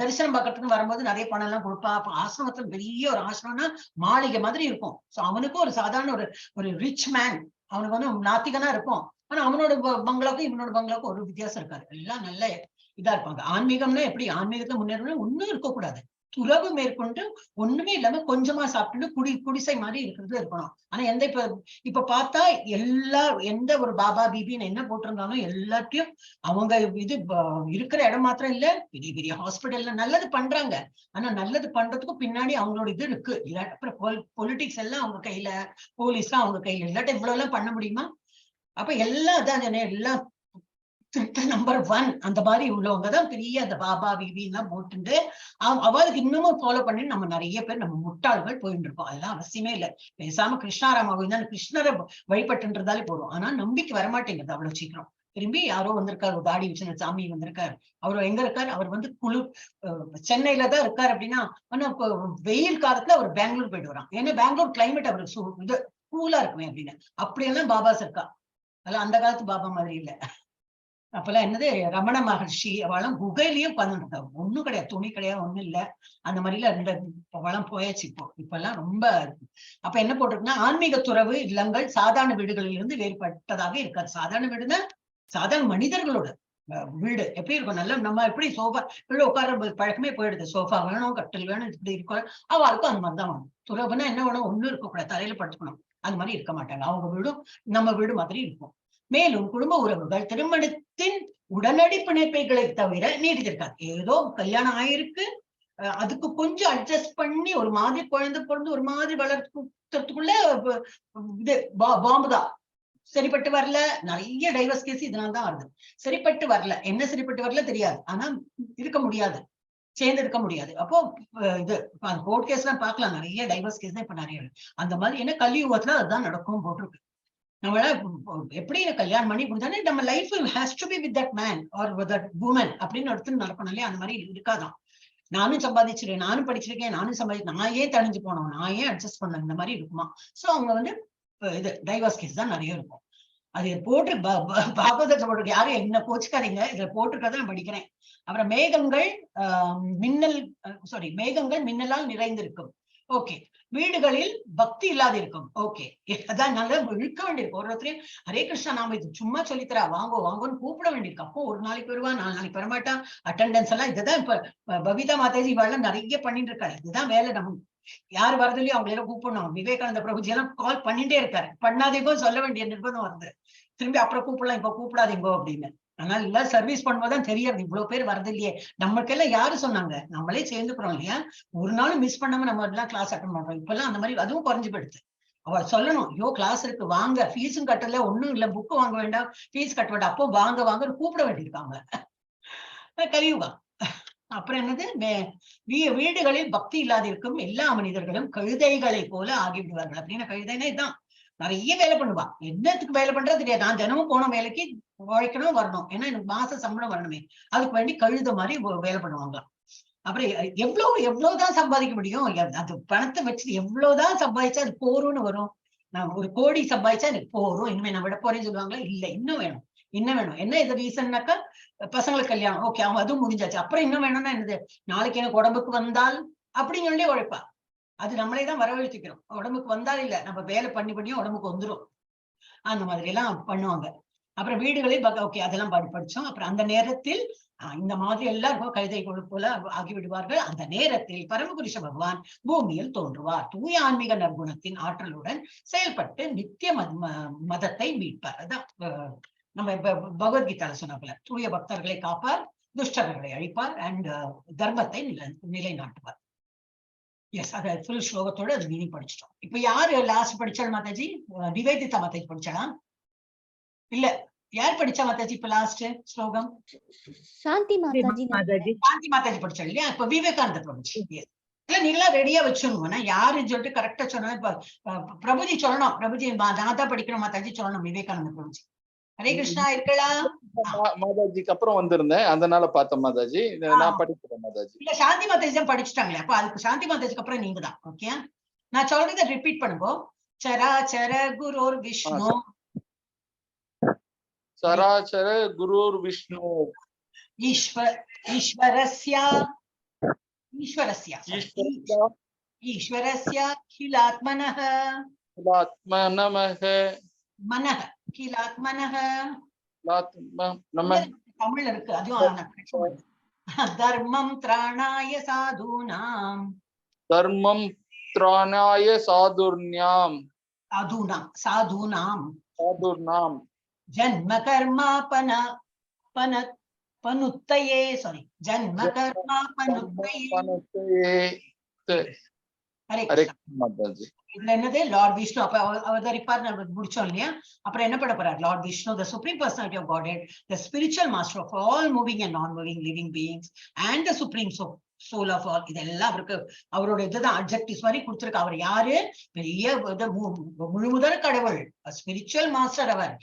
தரிசனம் பார்க்கறதுக்கு வரும்போது நிறைய பணம் எல்லாம் கொடுப்பா. அப்ப ஆசிரமத்துல பெரிய ஒரு ஆசிரமம்னா மாளிகை மாதிரி இருக்கும். சோ அவனுக்கும் ஒரு சாதாரண ஒரு ரிச் மேன், அவனுக்கு வந்து நாத்திகனா இருக்கும். ஆனா அவனோட பங்களாக்கும் இவனோட பங்களாக்கும் ஒரு வித்தியாசம் இருக்காது. எல்லாம் நல்ல இதா இருப்பாங்க. ஆன்மீகம்னா எப்படி, ஆன்மீகத்தை முன்னேறணும் ஒண்ணும் இருக்கக்கூடாது. துறவு மேற்கொண்டு ஒண்ணுமே இல்லாம கொஞ்சமா சாப்பிட்டுட்டு குடிசை மாதிரி இருக்கிறது இருக்கணும். ஆனா இப்ப பார்த்தா எந்த ஒரு பாபா பிபின்னு என்ன போட்டிருந்தாலும் எல்லாத்தையும் அவங்க இது இருக்கிற இடம் மாத்திரம் இல்ல, பெரிய பெரிய ஹாஸ்பிட்டல்ல நல்லது பண்றாங்க. ஆனா நல்லது பண்றதுக்கும் பின்னாடி அவங்களோட இது இருக்கு. அப்புறம் பொலிட்டிக்ஸ் எல்லாம் அவங்க கையில, போலீஸ் எல்லாம் அவங்க கையில, இல்லாட்ட இவ்வளவு எல்லாம் பண்ண முடியுமா? அப்ப எல்லாம் அதான் எல்லாம் நம்பர் 1 அந்த மாதிரி உள்ளவங்கதான் பெரிய அந்த பாபா பிபி எல்லாம் போட்டு அவளுக்கு இன்னமும் ஃபாலோ பண்ணி நம்ம நிறைய பேர் நம்ம முட்டாள்கள் போயிட்டு இருக்கோம். அதெல்லாம் அவசியமே இல்லை. பேசாம கிருஷ்ணாராமாவும் கிருஷ்ணரை வழிபட்டுன்றதாலே போதும். ஆனா நம்பிக்கை வரமாட்டேங்குது அவ்வளவு சீக்கிரம். திரும்பி யாரோ வந்திருக்காரு, ஒரு தாடி வச்சு சாமி வந்திருக்காரு. அவர் எங்க இருக்காரு, அவர் வந்து சென்னையில தான் இருக்காரு அப்படின்னா, ஆனா வெயில் காலத்துல அவர் பெங்களூர் போயிட்டு வரான். ஏன்னா பெங்களூர் கிளைமேட் அவருக்கு இது கூலா இருக்குமே அப்படின்னு. அப்படியெல்லாம் பாபாஸ் இருக்கா. அதெல்லாம் அந்த காலத்து பாபா மாதிரி இல்ல. அப்பெல்லாம் என்னது, ரமண மகர்ஷி அவளும் குகையிலயும் உட்கார்ந்துட்டு, ஒண்ணும் கிடையாது, துணி கிடையாது, ஒண்ணும் இல்ல. அந்த மாதிரில அவளும் போயாச்சு. இப்பெல்லாம் ரொம்ப. அப்ப என்ன போட்டிருக்குன்னா, ஆன்மீக துறவு இல்லங்கள் சாதாரண வீடுகளில் இருந்து வேறுபட்டதாக இருக்காது. சாதாரண வீடுன்னா சாதாரண மனிதர்களோட வீடு எப்படி இருக்கும், நல்ல நம்ம எப்படி சோஃபா வீடு உட்கார பழக்கமே போயிடுது. சோஃபா வேணும், கட்டில் வேணும், இப்படி இருக்கும். அவளுக்கும் அந்த மாதிரிதான் வேணும். துறவுன்னா என்ன வேணும், ஒண்ணும் இருக்கக்கூடாது, தலையில படுத்துக்கணும். அது மாதிரி இருக்க மாட்டாங்க. அவங்க வீடும் நம்ம வீடு மாதிரி இருக்கும். மேலும் குடும்ப உறவுகள் திருமணத்தின் உடனடி பிணைப்புகளை தவிர நீடித்திருக்காது. ஏதோ கல்யாணம் ஆயிருக்கு, அதுக்கு கொஞ்சம் அட்ஜஸ்ட் பண்ணி ஒரு மாதிரி குழந்தை பிறந்து ஒரு மாதிரி வளர்த்துக்குள்ள இது பாம்புதான். சரிப்பட்டு வரல, நிறைய டைவர்ஸ் கேஸ் இதனால்தான் வருது. சரிப்பட்டு வரல, என்ன சரிப்பட்டு வரல தெரியாது, ஆனா இருக்க முடியாது, சேர்ந்து இருக்க முடியாது. அப்போ இது கோர்ட் கேஸ் எல்லாம் பார்க்கலாம், நிறைய டைவர்ஸ் கேஸ் தான் இப்ப நிறைய. அந்த மாதிரி என்ன கலியுகத்துல அதுதான் நடக்கும் போட்டிருக்கு. நம்மள எப்படி கல்யாணம் பண்ணி கொடுத்தானே நம்ம life has to be with that man or with that woman அப்படின்னு எடுத்து நடக்கணும் இல்லையா? அந்த மாதிரி இருக்காதான். நானும் சம்பாதிச்சிருக்கேன், நானும் படிச்சிருக்கேன், நானும் நான் ஏன் தனிஞ்சு போனோம், நான் ஏன் அட்ஜஸ்ட் பண்ண, இந்த மாதிரி இருக்குமா? சோ அவங்க வந்து இது டைவர்ஸ் கேஸ் தான் நிறைய இருக்கும். அது போட்டு பாகவதத்தை போட்டு யாரும் என்ன கோச்சுக்காதீங்க, இதுல போட்டுருக்கதான் நான் படிக்கிறேன். அப்புறம் மேகங்கள் மின்னலால் நிறைந்திருக்கும். ஓகே. வீடுகளில் பக்தி இல்லாத இருக்கும். ஓகே, அதான் நல்லா இழுக்க வேண்டியிருக்கும். ஒருத்தரையும் ஹரே கிருஷ்ணா நாம இது சும்மா சொல்லித்தரா, வாங்கோ வாங்கோன்னு கூப்பிட வேண்டியிருக்கு. அப்போ ஒரு நாளைக்கு வருவா, 4 நாளைக்கு வரமாட்டான். அட்டெண்டன்ஸ் எல்லாம் இதுதான் இப்ப பபிதா மாதாஜி வாழ நிறைய பண்ணிட்டு இருக்காரு. இதுதான் வேலை. நம்ம யாரு வரதுலயும் அவங்களெல்லாம் கூப்பிடணும். விவேகானந்த பிரபுஜி எல்லாம் கால் பண்ணிட்டே இருக்காரு. பண்ணாதீங்கோ சொல்ல வேண்டிய நிர்பந்தம் வருது. திரும்பி அப்புறம் கூப்பிடலாம், இப்ப கூப்பிடாதீங்கோ அப்படின்னு. அதனால எல்லாம் சர்வீஸ் பண்ணும்போதுதான் தெரியாது இவ்வளவு பேர் வருது இல்லையே. நமக்கெல்லாம் யாரு சொன்னாங்க, நம்மளே சேர்ந்துக்கிறோம் இல்லையா? ஒரு நாள் மிஸ் பண்ணாம நம்ம எல்லாம் கிளாஸ் அட்டன் பண்றோம். இப்ப எல்லாம் அந்த மாதிரி அதுவும் குறைஞ்சு போயிடுது. அவள் சொல்லணும், ஐயோ கிளாஸ் இருக்கு வாங்க, ஃபீஸும் கட்டல, ஒண்ணும் இல்ல, புக்கு வாங்க வேண்டாம், ஃபீஸ் கட்ட வேண்டாம், அப்போ வாங்க வாங்க கூப்பிட வேண்டியிருக்காங்க. கலியுகம். அப்புறம் என்னது, வீடுகளில் பக்தி இல்லாதிருக்கும் எல்லா மனிதர்களும் கழுதைகளை போல ஆகிவிடுவார்கள். அப்படின்னு கழுதைனா இதுதான், நிறைய வேலை பண்ணுவா. என்னத்துக்கு வேலை பண்றது தெரியாது. நான் தினமும் போன வேலைக்கு உழைக்கணும் வரணும், ஏன்னா எனக்கு மாச சம்பளம் வரணுமே, அதுக்கு வேண்டி கழுத மாதிரி வேலை பண்ணுவாங்களாம். அப்புறம் எவ்வளவுதான் சம்பாதிக்க முடியும், அது பணத்தை வச்சுட்டு எவ்வளவுதான் சம்பாதிச்சா அது போரும்னு வரும். நான் 1 கோடி சம்பாதிச்சா எனக்கு போரும், இனிமே நான் விட போறேன்னு சொல்லுவாங்களா? இல்ல, இன்னும் வேணும், இன்னும் வேணும். என்ன இது ரீசன்னாக்கா, பசங்களுக்கு கல்யாணம், ஓகே, அவங்க அதுவும் முடிஞ்சாச்சு, அப்புறம் இன்னும் வேணும்னா என்னது, நாளைக்கு எனக்கு உடம்புக்கு வந்தால் அப்படின்னு சொல்லி உழைப்பா. அது நம்மளே தான் வரவழைச்சிக்கிறோம். உடம்புக்கு வந்தால் இல்ல, நம்ம வேலை பண்ணியும் உடம்புக்கு வந்துடும். அந்த மாதிரி எல்லாம் பண்ணுவாங்க. அப்புறம் வீடுகளில் ஓகே, அதெல்லாம் படிச்சோம். அப்புறம் அந்த நேரத்தில் இந்த மாதிரி எல்லாருக்கும் கழுதை போல ஆகிவிடுவார்கள். அந்த நேரத்தில் பரமபுருஷ பகவான் பூமியில் தோன்றுவார். தூய ஆன்மீக நற்குணத்தின் ஆற்றலுடன் செயல்பட்டு நித்திய மதத்தை மீட்பார். அதான் நம்ம பகவத்கீதால சொன்ன போல தூய பக்தர்களை காப்பார், துஷ்டர்களை அழிப்பார் அண்ட் தர்மத்தை நிலைநாட்டுவார். எஸ், அத ஃபுல் ஸ்லோகத்தோட அது மீனிங் படிச்சிட்டோம். இப்ப யாரு லாஸ்ட் படிச்சாள் மாதாஜி? நிவேதிதா மாதாஜி படிச்சாளா? இல்ல, யார் படிச்சா மாதாஜி இப்ப லாஸ்ட் ஸ்லோகம்? சாந்தி மாதாஜி. சாந்தி மாதாஜி படிச்சாள் இல்லையா? இப்ப விவேகானந்த பிரபுஜி. இல்ல, நீங்களா ரெடியா வச்சுக்கோங்க. யாருன்னு சொல்லிட்டு கரெக்டா சொன்னா இப்ப பிரபுஜி சொல்லணும். பிரபுஜி நான் தான் படிக்கணும் மாதாஜி சொல்லணும். விவேகானந்த பிரபுஜி. ஹரே கிருஷ்ணா இருக்கலாம். மாதாஜிக்கு அப்புறம் வந்திருந்தேன், அதனால பார்த்தேன் மாதாஜி. நான் படிக்கிறேன் மாதாஜி. இல்ல, சாந்தி மாதாஜி தான் படிச்சுட்டாங்களே. அப்ப அதுக்கு சாந்தி மாதாஜிக்கு அப்புறம் நீங்க தான். ஓகே, நான் சொல்றதை ரிப்பீட் பண்ணுங்க. சராச்சர குருர் விஷ்ணு, சராச்சர குருர் விஷ்ணு, ஈஸ்வரஸ்ய கிலாத்மனஹ மனஹ கிலாத்மனஹ. தமிழ்ல இருக்கு, அதுவும் தர்மம் திராணாய சாதுனாம், தர்மம் திராணாய சாதுர்ஞாம், சாதுர்நாம், ஜன்ம கர்மா பனுத்தயே, ஜன்ம கர்மா பனுத்தயே. ஹரே கிருஷ்ணா மாதாஜி. இதுல என்னது? லார்ட் விஷ்ணு அப்ப அவதரிப்பார் முடிச்சோம் இல்லையா? அப்புறம் என்ன பண்ண போறார்? Lord Vishnu, the supreme personality of Godhead, the spiritual master of all moving and non-moving living beings and the supreme soul of all. இதெல்லாம் அவருக்கு அவரோட இதுதான் அட்ஜெக்டிவ்ஸ் மாதிரி கொடுத்திருக்கு. அவர் யாரு? பெரிய முழுமுதல் கடவுள், ஸ்பிரிச்சுவல் மாஸ்டர். அவர்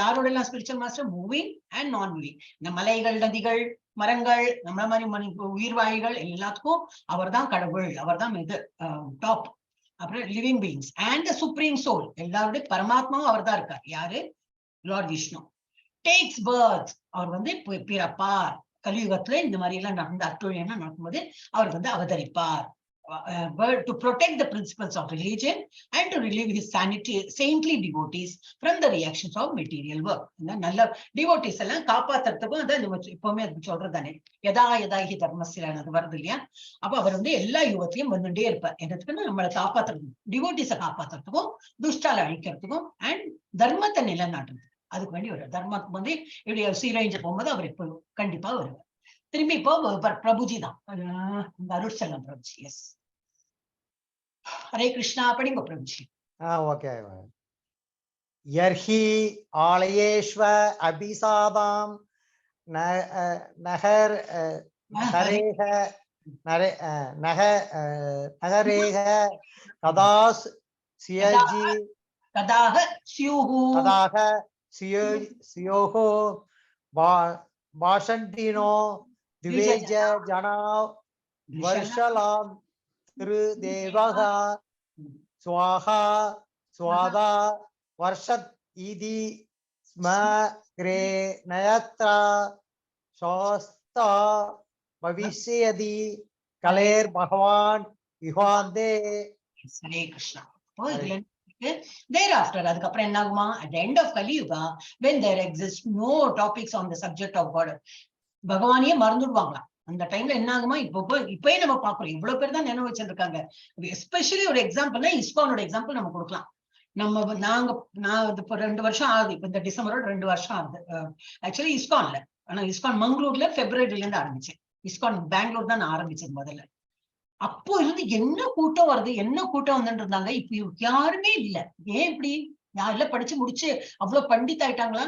யாரோட எல்லாம் ஸ்பிரிச்சுவல் மாஸ்டர்? மூவிங் அண்ட் நான் மூவிங். இந்த மலைகள், நதிகள், மரங்கள், நம்மள மாதிரி உயிர்வாழிகள் எல்லாத்துக்கும் அவர் தான் கடவுள். அவர் தான் இது டாப். அப்புறம் living beings and supreme soul, எல்லாருடைய பரமாத்மாவும் அவர் தான் இருக்கார். யாரு? லார்ட் விஷ்ணு. டேக்ஸ் பர்த், அவர் பிறப்பார். கலியுகத்துல இந்த மாதிரி எல்லாம் நடந்த அட்டூழியம் நடக்கும்போது அவர் அவதரிப்பார். to protect the principles of religion and to relieve his saintly devotees from the reactions of material work. நல்ல devotees எல்லாம் காப்பாத்துறதுக்கும் அதான் இப்பவுமே அது சொல்றதானே, யதா யதா ஹி தர்மஸ்ய வருது இல்லையா? அப்ப அவர் எல்லா யுகத்தையும் வந்துட்டே இருப்பார். என்னத்துக்குன்னா நம்மளை காப்பாத்துறதுக்கும், டிவோட்டிஸை காப்பாத்துறதுக்கும், துஷ்டால அழிக்கிறதுக்கும் அண்ட் தர்மத்தை நிலைநாட்டுறது. அதுக்கு வேண்டி ஒரு தர்மத்துக்கு இப்படி சீரழிஞ்சு போகும்போது அவர் இப்போ கண்டிப்பா வருவார். திரும்பி இப்போ பிரபுஜி தான், அருட்செல்லம் பிரபுஜி. எஸ், ஹரே கிருஷ்ணா படிங்க பிரபுஜி. ஓகே. யர்ஹி ஆலயேஷ்வ அபிசாதாம் நகர் நரேக நகரேக கதாஸ் சியஜி கதாக ஸ்யூஹு சியோஹோ பாஷண்டினோ திவேஜ ஜனா வர்ஷலாம் திரு தேவகா ஸ்வாஹா ஸ்வாதா வர்ஷத் இதி ஸ்ம கிரே நயத்ரா சாஸ்தா பவிஷ்யதி கலேர் பகவான் யுகாந்தே. ஹரே கிருஷ்ணா. Thereafter, அதுக்கப்புறம் என்ன ஆகுமா? At the end of Kali Yuga, when there exists no topics on the subject of God, பகவானையே மறந்துடுவாங்களாம். அந்த டைம்ல என்ன ஆகுமா? இப்பயே நம்ம பாக்குறோம், இவ்வளவு பேர் தான் நினைவு வச்சிருக்காங்க. எஸ்பெஷலி ஒரு எக்ஸாம்பிள்னா இஸ்கானோட எக்ஸாம்பிள் நம்ம கொடுக்கலாம். நான் இப்ப 2 வருஷம் ஆகுது. இப்ப இந்த டிசம்பரோட 2 வருஷம் ஆகுது ஆக்சுவலி இஸ்கான்ல. ஆனா இஸ்கான் மங்களூர்ல பிப்ரவரில இருந்து ஆரம்பிச்சேன். இஸ்கான் பெங்களூர் தான் நான் ஆரம்பிச்சது முதல்ல. அப்போ இருந்து என்ன கூட்டம் வருது, என்ன கூட்டம் வந்துட்டு இருந்தாங்க. இப்ப யாருமே இல்ல. ஏன் இப்படி? யாரெல்லாம் படிச்சு முடிச்சு அவ்வளவு பண்டித் ஆயிட்டாங்களா?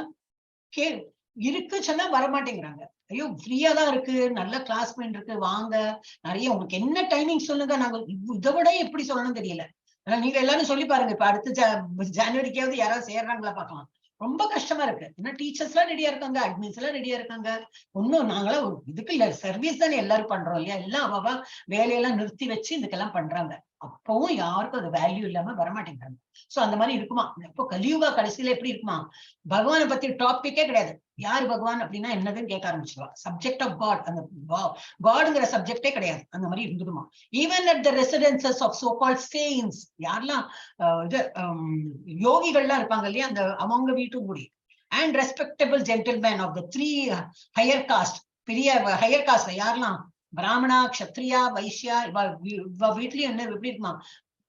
இருக்கு சொன்னா வரமாட்டேங்கிறாங்க. ஐயோ ஃப்ரீயா தான் இருக்கு, நல்ல கிளாஸ்மேட் இருக்கு, வாங்க, நிறைய உங்களுக்கு என்ன டைமிங் சொல்லுங்க, நாங்க இதை விட எப்படி சொல்லணும்னு தெரியல. ஆனா நீங்க எல்லாரும் சொல்லி பாருங்க. இப்ப அடுத்த ஜனவரிக்காவது யாராவது சேர்றாங்களா பாக்கலாம். ரொம்ப கஷ்டமா இருக்கு. ஏன்னா டீச்சர்ஸ் எல்லாம் ரெடியா இருக்காங்க, அட்மின்ஸ் எல்லாம் ரெடியா இருக்காங்க. ஒன்னும் நாங்களாம் இதுக்கு இல்ல, சர்வீஸ் தானே எல்லாரும் பண்றோம் இல்லையா? எல்லாம் அவ வேலையெல்லாம் நிறுத்தி வச்சு இதுக்கெல்லாம் பண்றாங்க. அப்பவும் யாருக்கும் அது வேல்யூ இல்லாம வரமாட்டேங்கிறாங்க. சோ அந்த மாதிரி இருக்குமா? இப்போ கலியுகா கடைசியில எப்படி இருக்குமா? பகவானை பத்தி டாபிக்கே கிடையாது. யாரு பகவான் அப்படின்னா என்னதுன்னு கேட்க ஆரம்பிச்சிருவா. சப்ஜெக்ட் ஆஃப் காட், அந்த காடுங்கிற சப்ஜெக்டே கிடையாது. அந்த மாதிரி இருந்துடுமா? Even at the residences of so called saints, யாரெல்லாம் இது யோகிகள்லாம் இருப்பாங்க இல்லையா, அந்த அவங்க வீட்டும் கூடி, and respectable gentlemen of the 3 higher caste, பெரிய ஹையர் காஸ்ட்ல யாரெல்லாம் பிராமணா, க்ஷத்ரியா, வைஷ்யா, வீட்லயும் என்ன எப்படி இருக்குமா,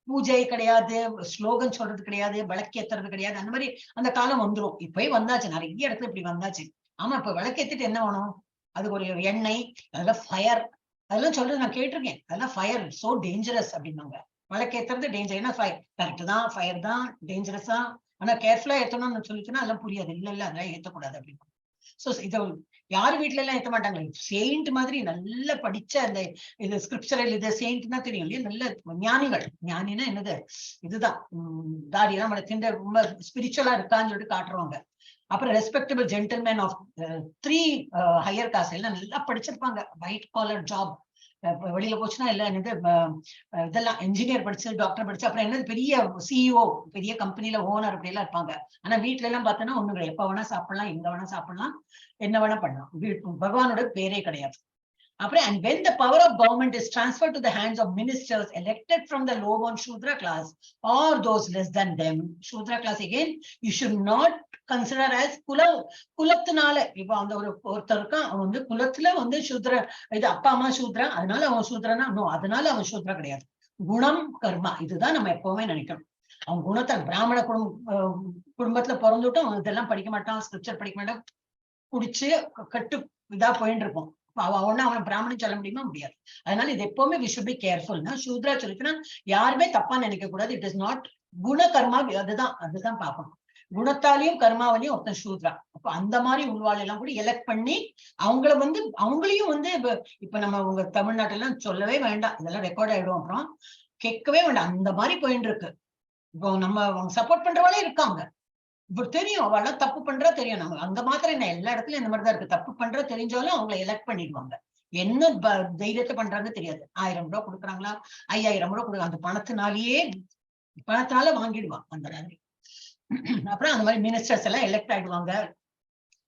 பூஜை கிடையாது, ஸ்லோகன் சொல்றது கிடையாது, விளக்கேத்துறது கிடையாது. அந்த மாதிரி அந்த காலம் வந்துரும். இப்பயே வந்தாச்சு, நிறைய இடத்துல இப்படி வந்தாச்சு. ஆமா, இப்ப விளக்கேத்திட்டு என்ன வேணும், அதுக்கு ஒரு எண்ணெய், அதெல்லாம் ஃபயர், அதெல்லாம் சொல்றது நான் கேட்டிருக்கேன். அதெல்லாம் ஃபயர் சோ டேஞ்சரஸ் அப்படின்னாங்க. விளக்கேத்துறது டேஞ்சர், ஏன்னா ஃபயர் கரெக்ட் தான், ஃபயர் தான் டேஞ்சரஸ் தான், ஆனா கேர்ஃபுல்லா ஏத்தணும்னு சொல்லிச்சுன்னா அதெல்லாம் புரியாது. இல்ல இல்ல அதெல்லாம் ஏத்தக்கூடாது அப்படின்னு. சோ இத யாரு வீட்டுல எல்லாம் ஏத்த மாட்டாங்க. செயின்ட் மாதிரி நல்லா படிச்ச அந்த இது ஸ்கிரிப்சரல் இது செயின்ட்னா தெரியும் இல்லையா, நல்ல ஞானிகள். ஞானினா என்னது, இதுதான் தாடியெல்லாம் வளர்த்து ரொம்ப ஸ்பிரிச்சுவலா இருக்கான்னு சொல்லிட்டு காட்டுறவங்க. அப்புறம் respectable gentleman of 3 higher caste எல்லாம் நல்லா படிச்சிருப்பாங்க, ஒயிட் காலர் ஜாப். வெளியில போச்சுன்னா இல்ல என்னது இதெல்லாம் என்ஜினியர் படிச்சு, டாக்டர் படிச்சு, அப்புறம் என்னது பெரிய சிஇஓ, பெரிய கம்பெனில ஓனர் அப்படி எல்லாம் இருப்பாங்க. ஆனா வீட்டுல எல்லாம் பார்த்தோன்னா ஒண்ணுங்க, எப்ப வேணா சாப்பிடலாம், எங்க வேணா சாப்பிடலாம், என்ன வேணா பண்ணலாம். பகவானோட பேரே கிடையாது. அப்புறம் and when the power of government is transferred to the hands of ministers elected from the low born Shudra class or those less than them, Shudra class again you should not consider as குலத்தினால. இப்ப அந்த ஒருத்தர் இருக்கான், அவன் வந்து குலத்துல வந்து சூத்ர, இது அப்பா அம்மா சூத்ரா, அதனால அவன் சூத்ரனா, அதனால அவன் சூத்ரா கிடையாது. குணம் கர்மா, இதுதான் நம்ம எப்பவுமே நினைக்கணும். அவன் குணத்தை, பிராமண குடும்பத்துல பிறந்துட்டும் அவன் இதெல்லாம் படிக்க மாட்டான், ஸ்கிரிப்சர் படிக்க மாட்டான், குடிச்சு கட்டு இதா போயிட்டு இருக்கும். அவனை பிராமணன் சொல்ல முடியுமா, முடியாது. அதனால இது எப்பவுமே we should be careful. சூத்ரா சொல்லிச்சுன்னா யாருமே தப்பா நினைக்க கூடாது. இட் இஸ் நாட் குண கர்மா, அதுதான் பார்க்கணும். குணத்தாலையும் கர்மாவிலையும் ஒருத்தன் சூத்ரா. அப்ப அந்த மாதிரி உள்வாள் எல்லாம் கூட எலெக்ட் பண்ணி அவங்கள வந்து அவங்களையும் வந்து இப்ப நம்ம உங்க தமிழ்நாட்டெல்லாம் சொல்லவே வேண்டாம், இதெல்லாம் ரெக்கார்ட் ஆயிடும், அப்புறம் கேட்கவே வேண்டாம். அந்த மாதிரி போயிட்டு இருக்கு. இப்போ நம்ம சப்போர்ட் பண்றவாளே இருக்காங்க. இப்ப தெரியும் அவெல்லாம் தப்பு பண்றா தெரியும். நம்ம அங்க மாத்திரம் என்ன, எல்லா இடத்துலயும் இந்த மாதிரிதான் இருக்கு. தப்பு பண்ற தெரிஞ்சாலும் அவங்களை எலெக்ட் பண்ணிடுவாங்க. என்ன தைரியத்தை பண்றாங்க தெரியாது. 1000 ரூபாய் கொடுக்குறாங்களா, 5000 ரூபாய் கொடுக்குறாங்க, அந்த பணத்தினால வாங்கிடுவாங்க அந்த மாதிரி. அப்புறம் அந்த மாதிரி மினிஸ்டர்ஸ் எல்லாம் எலெக்ட் ஆயிடுவாங்க.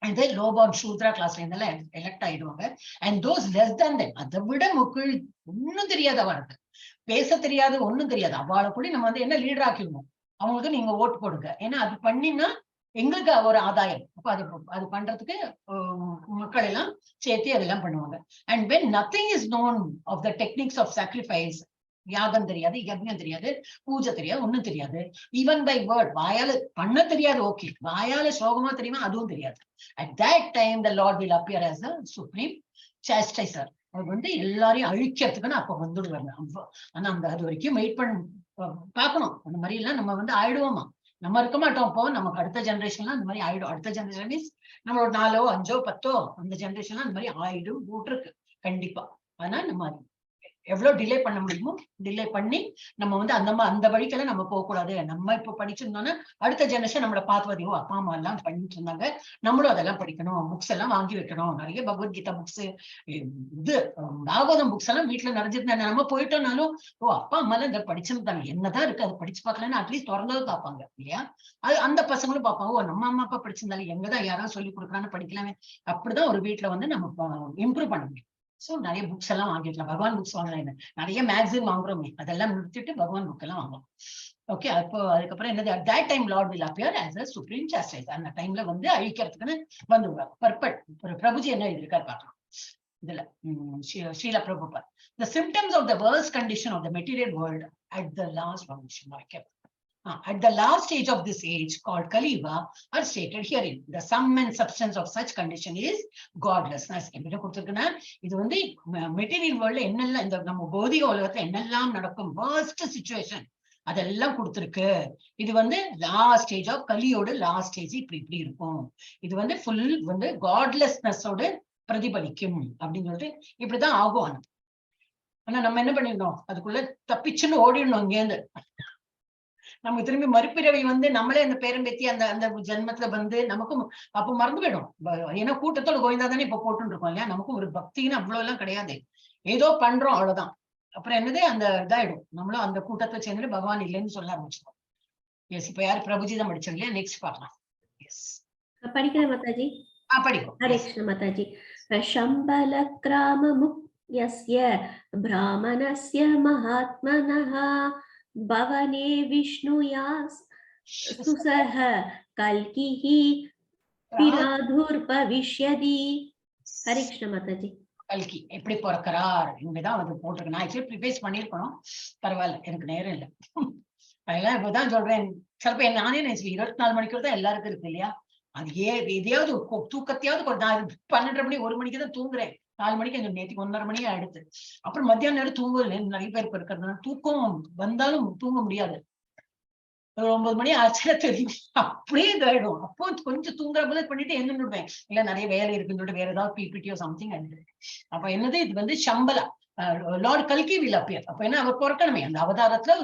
and then low born Shudra class எல்லாம் எலெக்ட் ஆயிடுவாங்க. and those less than them, அதை விட முக்கில் ஒன்னும் தெரியாது, அவருக்கு பேச தெரியாது, ஒன்னும் தெரியாது, அவளை கூட நம்ம வந்து என்ன லீடர் ஆக்கிடுவோம், அவங்களுக்கு நீங்க ஓட்டு போடுங்க, ஏன்னா அது பண்ணினா எங்களுக்கு ஒரு ஆதாயம். அப்ப அது பண்றதுக்கு மக்கள் எல்லாம் சேர்த்து அதெல்லாம் பண்ணுவாங்க. and when nothing is known of the techniques of sacrifice, யாகம் தெரியாது, யஜ்ஞம் தெரியாது, பூஜை தெரியாது, ஒண்ணும் தெரியாது, ஈவன் பை வேர்ட், வாயால பண்ண தெரியாது, ஓகே, வாயால ஸ்லோகமா தெரியுமா, அதுவும் தெரியாது. at that time the Lord will appear as the supreme chastiser. அவர் வந்து எல்லாரையும் அழிக்கிறதுக்குன்னு அப்ப வந்துடுவாங்க. ஆனா அந்த அது வரைக்கும் வெயிட் பண்ண பாக்கணும். அந்த மாதிரி எல்லாம் நம்ம வந்து ஆயிடுவோமா, நம்ம இருக்க மாட்டோம். அப்போ நமக்கு அடுத்த ஜெனரேஷன்லாம் அந்த மாதிரி ஆயிடும். அடுத்த ஜெனரேஷன் மீன்ஸ் நம்மளோட 4, 5, 10 அந்த ஜெனரேஷன்லாம் அந்த மாதிரி ஆயிடும் போட்டிருக்கு கண்டிப்பா. ஆனா நம்ம எவ்வளவு டிலே பண்ண முடியுமோ டிலே பண்ணி நம்ம வந்து அந்த வழிக்கெல்லாம் நம்ம போக கூடாது. நம்ம இப்ப படிச்சிருந்தோம்னா அடுத்த ஜெனரேஷன் நம்மள பார்த்து அப்பா அம்மா எல்லாம் பண்ணிட்டு இருந்தாங்க, நம்மளும் அதெல்லாம் படிக்கணும், புக்ஸ் எல்லாம் வாங்கி வைக்கணும். நிறைய பகவத்கீதா புக்ஸ், இது பாகவதம் புக்ஸ் எல்லாம் வீட்டுல நிறைஞ்சிருந்தாங்க. நம்ம போயிட்டோம்னாலும் அப்பா அம்மா எல்லாம் இதை படிச்சிருந்தாங்க, என்னதான் இருக்கு அதை படிச்சு பார்க்கலன்னு அட்லீஸ்ட் திறந்தது பார்ப்பாங்க இல்லையா. அது அந்த பசங்களும் பார்ப்பாங்க, நம்ம அம்மா அப்பா படிச்சிருந்தாலும் எங்கதான் யாராவது சொல்லி கொடுக்குறான்னு படிக்கலாமே. அப்படிதான் ஒரு வீட்டுல வந்து நம்ம இம்ப்ரூவ் பண்ண முடியும். சோ நிறைய புக்ஸ் எல்லாம் வாங்கிக்கலாம். பகவான் புக்ஸ் வாங்கலாம், என்ன நிறைய மேக்சின் வாங்குறோமே, அதெல்லாம் நிறுத்திட்டு பகவான் புக் எல்லாம் வாங்கலாம். ஓகே, அப்போ அதுக்கப்புறம் என்னது, at that time Lord will appear as a supreme chastiser. அந்த டைம்ல வந்து அழிக்கிறதுக்குன்னு வந்துடுவாங்க. பர்பட் பிரபுஜி என்ன எழுதியிருக்காரு பார்க்கலாம் இதுல, Srila Prabhupad. The symptoms of the worst condition of the material world at the last at the last stage of this age called Kali Yuga are stated herein. The sum and substance of such condition is godlessness. என்ன கொடுத்திருக்குன்னா, இது வந்து material வேர்ல்ட்ல என்னெல்லாம் இந்த நம்ம பௌதிக உலகத்துல என்னெல்லாம் நடக்கும் worst situation அதெல்லாம் கொடுத்திருக்கு. இது வந்து லாஸ்ட் ஸ்டேஜ் ஆஃப் கலியோட லாஸ்ட் ஸ்டேஜ் இப்படி இருக்கும். இது வந்து ஃபுல் வந்து காட்லெஸ்னஸோட பிரதிபலிக்கும் அப்படின்னு சொல்லிட்டு இப்படிதான் ஆகும். ஆனா நம்ம என்ன பண்ணிருந்தோம், அதுக்குள்ள தப்பிச்சுன்னு ஓடிடணும் இங்கேருந்து. நமக்கு திரும்பி மறுபிறவை வந்து நம்மளே அந்த பேரம்பேத்தி அந்த ஜென்மத்துல வந்து நமக்கும் அப்ப மறந்து போயிடும். ஏன்னா கூட்டத்தோட கோவிந்தா தானே இப்ப போட்டு இருக்கோம் இல்லையா. நமக்கும் ஒரு பக்தின்னு அவ்வளவு எல்லாம் கிடையாது, ஏதோ பண்றோம் அவ்வளவுதான். அப்புறம் என்னது அந்த இதாயிடும், நம்மளும் அந்த கூட்டத்தை சேர்ந்துட்டு பகவான் இல்லைன்னு சொல்ல ஆரம்பிச்சிடும். எஸ், இப்ப யாரு பிரபுஜி தான் படிச்சோம் இல்லையா, நெக்ஸ்ட் பார்க்கலாம். எஸ் படிக்கிறேன் மாதாஜி. படிக்கும். ஹரே கிருஷ்ண மாதாஜி. சம்பல கிராம முக்யஸ்ய பிராமணஸ்ய மகாத்மனஹ பவனே விஷ்ணுயா சுசஹ கல்கிஹி பிராதுர்பவிஷ்யதி. ஹரே கிருஷ்ண மாதாஜி. கல்கி எப்படி பிறக்கிறார் இங்கதான் வந்து போட்டிருக்கு. நான் ஆக்சுவலி ப்ரிப்பேஸ் பண்ணிருக்கணும், பரவாயில்ல, எனக்கு நேரம் இல்லை. அதெல்லாம் இப்பதான் சொல்றேன். சிலப்ப நானே நினைச்சு 24 மணிக்கு தான் எல்லாருக்கும் இருக்கு இல்லையா? அது எதையாவது தூக்கத்தையாவது நான் 12:30 மணி 1 மணிக்கு தான் தூங்குறேன். 4 மணிக்கு எங்க நேற்றுக்கு 1:30 மணி ஆயிடுச்சு. அப்புறம் மத்தியான நேரம் தூங்குறது நிறைய பேருக்கு இருக்கிறதுனால தூக்கம் வந்தாலும் தூங்க முடியாது. 9 மணி ஆச்சுன்னா தெரியும், அப்படியே இதாயிடும். அப்போ கொஞ்சம் தூங்குற போல பண்ணிட்டு என்ன விடுவேன், இல்ல நிறைய வேலை இருக்குன்னு சொல்லிட்டு வேற ஏதாவது பிபிடியோ சம்திங். அப்ப என்னது, இது வந்து சம்பலா லார்ட் கல்கி வில் அப்பியர். அப்ப என்ன, அவர் பிறக்கணுமே, அந்த அவதாரத்துல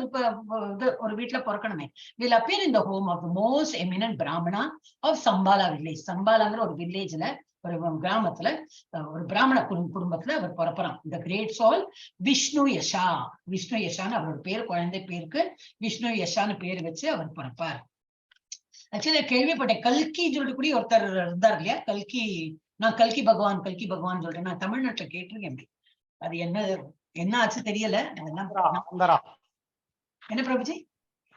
ஒரு வீட்டுல பிறக்கணுமே. Will appear in the home of the most eminent Brahmana of Shambhala village. சம்பாலாங்கிற ஒரு வில்லேஜ்ல, ஒரு கிராமத்துல, ஒரு பிராமண குடும்பத்துல அவர் பிறப்புறான். இந்த கிரேட் சோல் விஷ்ணு யஷா. விஷ்ணு யஷான்னு அவரோட பேர், குழந்தை பேருக்கு விஷ்ணு யஷான்னு பேர் வச்சு அவர் பிறப்பார். ஆக்சுவலி கேள்விப்பட்டேன், கல்கின்னு சொல்லிட்டு கூட ஒருத்தர் இருந்தார் இல்லையா? கல்கி, நான் கல்கி பகவான் சொல்றேன். நான் தமிழ்நாட்டுல கேட்டிருக்கேன். அது என்ன ஆச்சு தெரியல. ஆந்திரா. என்ன பிரபுஜி?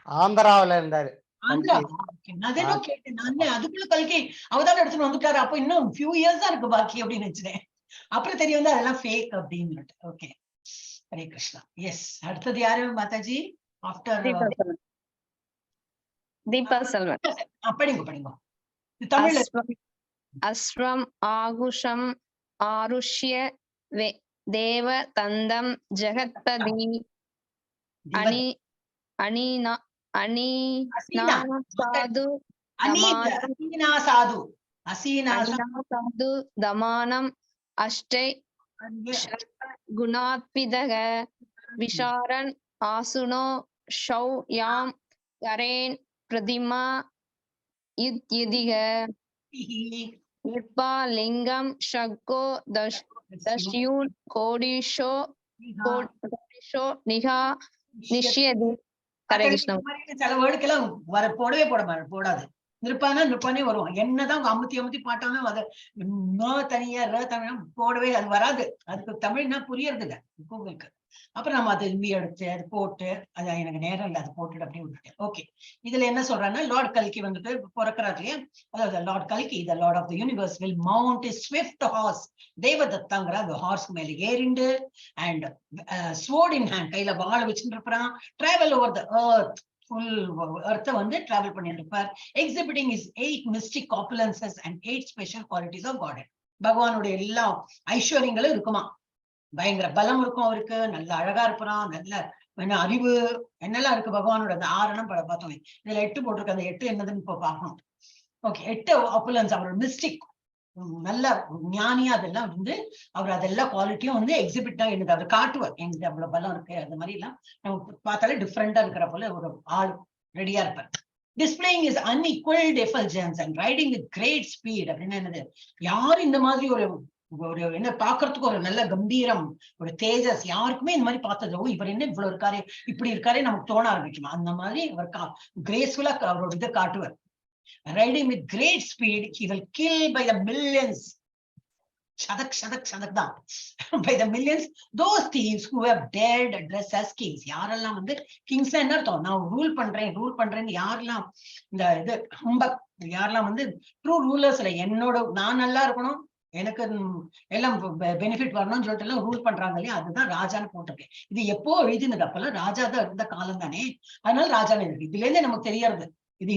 ஆந்திராவில இருந்தாரு. ஆந்திரா. நான் கேட்டேன், நான் அதுக்குள்ள கல்கி அவதாரம் எடுத்துட்டு வந்துட்டாரு. அப்ப இன்னும் ஃபியூ இயர்ஸ் தான் இருக்கு பாக்கி அப்படின்னு நினைச்சேன். அப்புறம் தெரிய வந்து அதெல்லாம் ஃபேக் அப்படின்னு. ஓகே, ஹரே கிருஷ்ணா. எஸ், அடுத்தது யாரு மாதாஜி? ஆஃப்டர் தீபா செல்வன். படிங்க. தமிழ்ல. அஸ்வம் ஆகுஷம் ஆருஷ்ய தேவ தந்தம் ஜெகத்பதி சாது தமானம் அஷ்டை குணாத்விதக விஷாரன் ஆசுனோ ஷௌ யாம் கரேன் பிரதிமா யுத்யதிக நிர்பா லிங்கம் ஷக்கோ தஷ்யூன் கோடிஷோ நிகா நிஷ்யதி. ஹரே கிருஷ்ணா. சில வேர்டுக்கெல்லாம் போடாது. நிற்பானே வரும். என்னதான் அமுத்தி பாட்டாலும் அதை தனியா போடவே அது வராது. அதுக்கு தமிழ்னா புரியறது இல்லை உங்களுக்கு. அப்புறம் நம்ம அதை எடுத்து அது போட்டு, அது எனக்கு நேரம் இல்லை, அது போட்டுட்டு அப்படியே விட்டுட்டேன். ஓகே, இதுல என்ன சொல்றாங்கன்னா, லார்ட் கல்கி வந்துட்டு பிறக்கிறார் இல்லையா? அதாவது லார்ட் கல்கி, the Lord of the universe, will mount his swift horse. தேவதத்தாங்கிற அந்த ஹார்ஸ் மேல ஏறிண்டு, அண்ட் ஸ்வோர்ட் இன் ஹேண்ட், கையில வாழ வச்சுட்டு இருப்பான். Travel over the earth, full எர்த்தை வந்து டிராவல் பண்ணிட்டு இருப்பார். Exhibiting his 8 mystic opulences and 8 special qualities of God. பகவானுடைய எல்லா ஐஸ்வர்யங்களும் இருக்குமா, பயங்கர பலம் இருக்கும் அவருக்கு, நல்ல அழகா இருப்பான், நல்ல அறிவு, என்னெல்லாம் இருக்கு பகவானோட. அந்த 6 பார்த்தோம். இதுல 8 போட்டிருக்கு. அந்த 8 என்னதுன்னு இப்போ பார்க்கணும். ஓகே, 8 ஆப்புலன்ஸ், அவரோட மிஸ்டிக், நல்ல ஞானியா அதெல்லாம் வந்து அவர் அதெல்லாம் குவாலிட்டியும் வந்து எக்ஸிபிட் தான் எனக்கு அவர் காட்டுவார். எங்களுக்கு அவ்வளவு பலம் இருக்கு, அது மாதிரி எல்லாம் நம்ம பார்த்தாலே டிஃப்ரெண்டா இருக்கிற போல ஒரு ஆள் ரெடியா இருப்பார். Displaying his unequaled effulgence and riding with great speed. அப்படின்னா என்னது, யாரும் இந்த மாதிரி ஒரு என்ன பாக்குறதுக்கு ஒரு நல்ல கம்பீரம், ஒரு தேஜஸ் யாருக்குமே இந்த மாதிரி பார்த்ததோ, இவர் என்ன இவ்வளவு இருக்காரு, இப்படி இருக்காரு நமக்கு தோண ஆரம்பிக்குமா. அந்த மாதிரி அவர் கிரேஸ்ஃபுல்லா அவரோட இதை காட்டுவார். Riding with great speed, he will kill by the millions. Sadak தான். By the millions, those thieves who have dared dress as kings. யாரெல்லாம் வந்து கிங்ஸ் என்ன அர்த்தம், நான் ரூல் பண்றேன்னு யாரெல்லாம் இந்த இது யாரெல்லாம் வந்து ட்ரூ ரூலர்ஸ் இல்லை, என்னோட நான் நல்லா இருக்கணும், எனக்கு எல்லாம் பெனிஃபிட் வரணும்னு சொல்லிட்டு எல்லாம் ரூல் பண்றாங்க இல்லையா, அதுதான் ராஜான்னு போட்டிருக்கேன். இது எப்போ எழுதினது, அப்பெல்லாம் ராஜா தான் இருந்த காலம் தானே, அதனால ராஜான்னு இருக்கு. இதுல இருந்தே நமக்கு தெரியாது, இது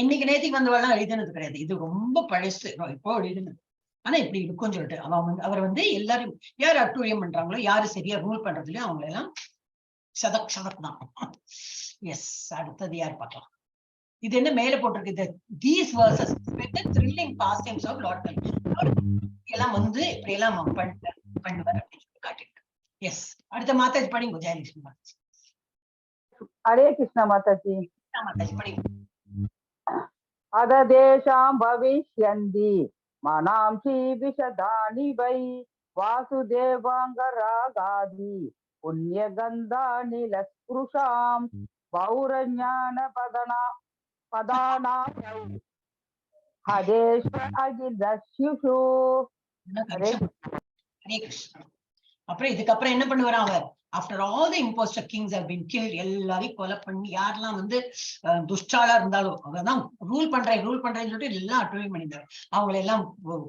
இன்னைக்கு நேற்றுக்கு வந்தவெல்லாம் எழுதினது கிடையாது, இது ரொம்ப பழசு, இப்போ எழுதினது. ஆனா இப்படி இருக்கும்னு சொல்லிட்டு அவர் வந்து எல்லாரும் யார் அட்டூழியம் பண்றாங்களோ, யாரு சரியா ரூல் பண்றதுலயும் அவங்க எல்லாம் சதக் தான். எஸ், அடுத்தது யார் பார்க்கலாம். இது என்ன மேல போட்டிருக்கு, these verses thrilling pastimes of Lord கல்கி. எல்லாம் வந்து இப்படி எல்லாம் பண்ணுவார் அப்படின்னு சொல்லி காட்டிருக்கு. எஸ், அடுத்த மாதாஜி படிங்க. ஜெயலட்சுமி மாதாஜி. ஹரே கிருஷ்ணா மாதாஜி. மாதாஜி படிங்க. அததேஷாம் பவிஷ்யந்தி மனாம்சி விஷதானி வை வாசுதேவாங்கராகாதி புண்ணியகந்தானி லஸ்புருஷாம் பௌரஞான பதானாம் ஹரேஸ்வரகிதஸ்யுஷு. ஹரே கிருஷ்ணா. அப்புறம் இதுக்கப்புறம் என்ன பண்ணுவாராம் அவர், after all the imposter kings have been killed, எல்லாரையும் கொலை பண்ணி யாரெல்லாம் வந்து துஷ்டாளா இருந்தாலும் அவர்தான் ரூல் பண்றேன்னு சொல்லிட்டு எல்லாம் அட்டோய் பண்ணிட்டாரு. அவங்களை எல்லாம்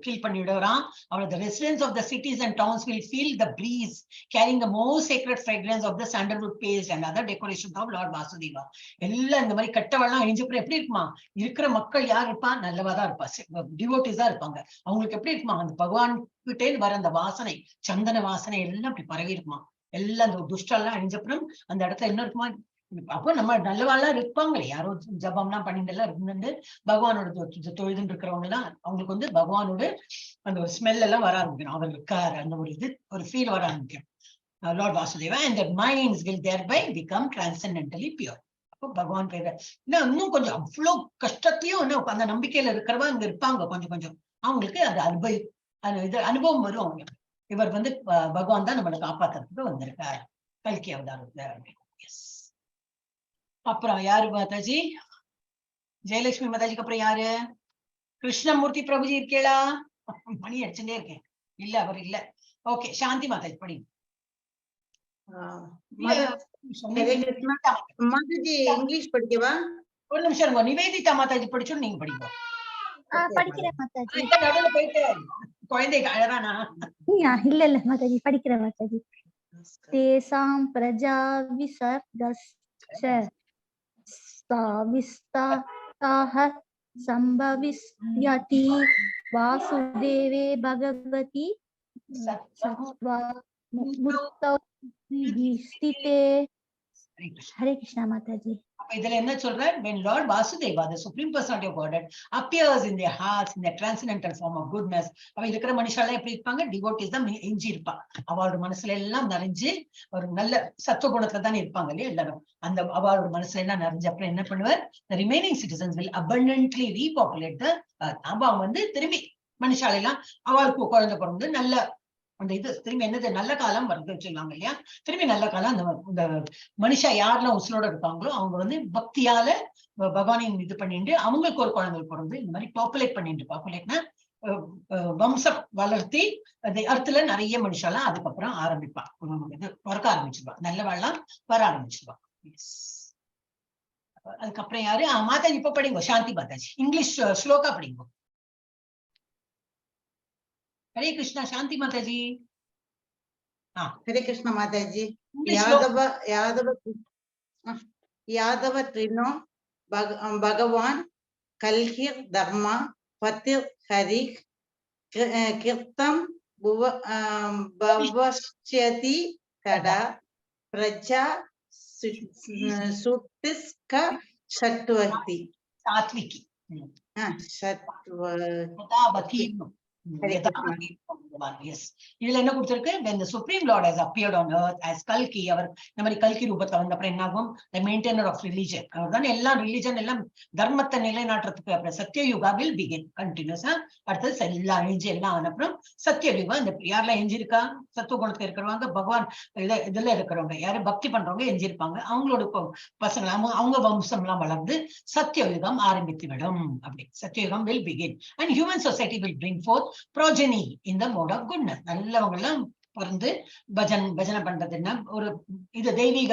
கில் பண்ணி விடுறான். அவளை the residents of the cities and towns will feel the breeze carrying the most sacred fragrance of the sandalwood paste and other decorations of Lord Vasudeva. எல்லாம் இந்த மாதிரி கட்டவெல்லாம் அழிஞ்சப்பறம் எப்படி இருக்குமா? இருக்கிற மக்கள் யார் இருப்பா? நல்லவாதான் இருப்பா, டிவோட்டிஸா இருப்பாங்க. அவங்களுக்கு எப்படி இருக்குமா? அந்த பகவான் கிட்டே வர அந்த வாசனை, சந்தன வாசனை எல்லாம் அப்படி பரவி இருக்குமா. எல்லாம் அந்த துஷ்டெல்லாம் அழிஞ்சப்பறம் அந்த இடத்துல என்ன இருக்குமா? அப்போ நம்ம நல்லவாள்லாம் இருப்பாங்களே, யாரோ ஜபம் எல்லாம் பண்ணிட்டு எல்லாம் இருந்து பகவானோட தொழுதுன்னு இருக்கிறவங்க எல்லாம் அவங்களுக்கு வந்து பகவானோட அந்த ஒரு ஸ்மெல் எல்லாம் வர ஆரம்பிக்கணும். அவர் இருக்காரு அந்த ஒரு இது ஒரு ஃபீல் வர ஆரம்பிக்கும். Lord Vasudeva and their minds will thereby become transcendentally pure. அப்போ பகவான் பேர இன்னும் கொஞ்சம் அவ்வளவு கஷ்டத்தையும் அந்த நம்பிக்கையில இருக்கிறவா இங்க இருப்பாங்க. கொஞ்சம் அவங்களுக்கு அது அனுபவம் வரும் அவங்களுக்கு. இவர் வந்து பகவான் தான் நம்மளை காப்பாத்துறதுக்கு வந்திருக்கார் கல்கி அவதாரத்துல. அப்புறம் யாரு மாதாஜி? ஜெயலட்சுமி மாதாஜிக்கு அப்புறம் யாரு? கிருஷ்ணமூர்த்தி பிரபுஜி இருக்கேளா? மணி அடிச்சுட்டே இருக்கேன். இல்ல அவர் இல்ல. ஓகே, சாந்தி மாதாஜி படி. மாதாஜி இங்கிலீஷ் படிக்கவா? ஒரு நிமிஷம் இருங்க. நிவேதிதா மாதாஜி படிச்சோம், நீங்க படிங்க. படிக்கிறேன் மாதாஜி. நடுவுல போயிட்டு குழந்தைக்கு அழறானா? இல்ல மாதாஜி படிக்கிறேன் மாதாஜி. தேசாம் பிரஜா விசர்கஸ்ச சாவிஸ்தாஹ சம்பவிஸ்யதி வாசுதேவே பகவதி சத்வா முக்தௌ ஸ்திதே. ஹரே கிருஷ்ணா மாதாஜி. அப்ப இதுல என்ன சொல்ற? When Lord Vasudeva, the supreme personality of Godhead, appears in their hearts in their transcendental form of goodness, அவ இருக்கிற மனுஷால எப்படி இருப்பாங்க? டிவோட்டிஸ் தான் எஞ்சி இருப்பா. அவளோட மனசுல எல்லாம் நிறைஞ்சு ஒரு நல்ல சத்துவ குணத்துல தான் இருப்பாங்க இல்லையா எல்லாரும். அந்த அவளோட மனசுல எல்லாம் நிறைஞ்சு அப்புறம் என்ன பண்ணுவார்? The remaining citizens will abundantly repopulate the earth. அவ வந்து திரும்பி மனுஷால எல்லாம் அவளுக்கு குழந்தை பிறந்து நல்ல அந்த இது திரும்பி என்னது நல்ல காலம் வருது வச்சுருவாங்க இல்லையா. திரும்பி நல்ல காலம் அந்த மனுஷா யாரெல்லாம் உசுலோட இருப்பாங்களோ அவங்க வந்து பக்தியால பகவானின் இது பண்ணிட்டு அவங்களுக்கு ஒரு குழந்தை பிறந்து இந்த மாதிரி பாப்புலேட்னா வம்சம் வளர்த்தி அந்த இடத்துல நிறைய மனுஷாலாம் அதுக்கப்புறம் ஆரம்பிப்பா, இது பிறக்க ஆரம்பிச்சிருவா, நல்லவாள்லாம் வர ஆரம்பிச்சிருவா. அதுக்கப்புறம் யாரு? மாதாஜி இப்ப படிங்க. சாந்தி மாதாஜி இங்கிலீஷ் ஸ்லோகா படிங்க. हरे कृष्णा शांति माता जी. हाँ हरे कृष्णा माता जी. यादव त्रिनो भगवान कल्किर धर्म पतिर हरि कीर्तम भवष्यति कदा प्रजा सुतिस्क सत्वति सात्विकी सत्वती. Yes. இதுல என்ன கொடுத்திருக்கு? When the supreme lord has appeared on earth as Kalki, அவர் இந்த மாதிரி கல்கி ரூபத்துல வந்த அப்புறம் என்ன ஆகும்? The maintainer of religion. அவர் தான் எல்லாம் ரிலிஜன் எல்லாம் தர்மத்தை நிலைநாட்டுறதுக்கு அப்புறம் சத்தியயுகா will begin continuousா. அடுத்தது எல்லாம் அழிஞ்சு எல்லாம் ஆன அப்புறம் சத்தியயுகா. இந்த யாரெல்லாம் எஞ்சிருக்கா? சத்துவ குணத்துல இருக்கிறவங்க, பகவான் இதுல இருக்கிறவங்க யாரு பக்தி பண்றவங்க எஞ்சிருப்பாங்க. அவங்களோட பசங்க அவங்க வம்சம் எல்லாம் வளர்ந்து சத்தியயுகம் ஆரம்பித்து விடும். அப்படி சத்தியயுகம் will begin and human society will bring forth progeny in the mode of goodness. நல்லவங்க எல்லாம் பிறந்து பஜனை பண்றதுன்னா ஒரு இது தெய்வீக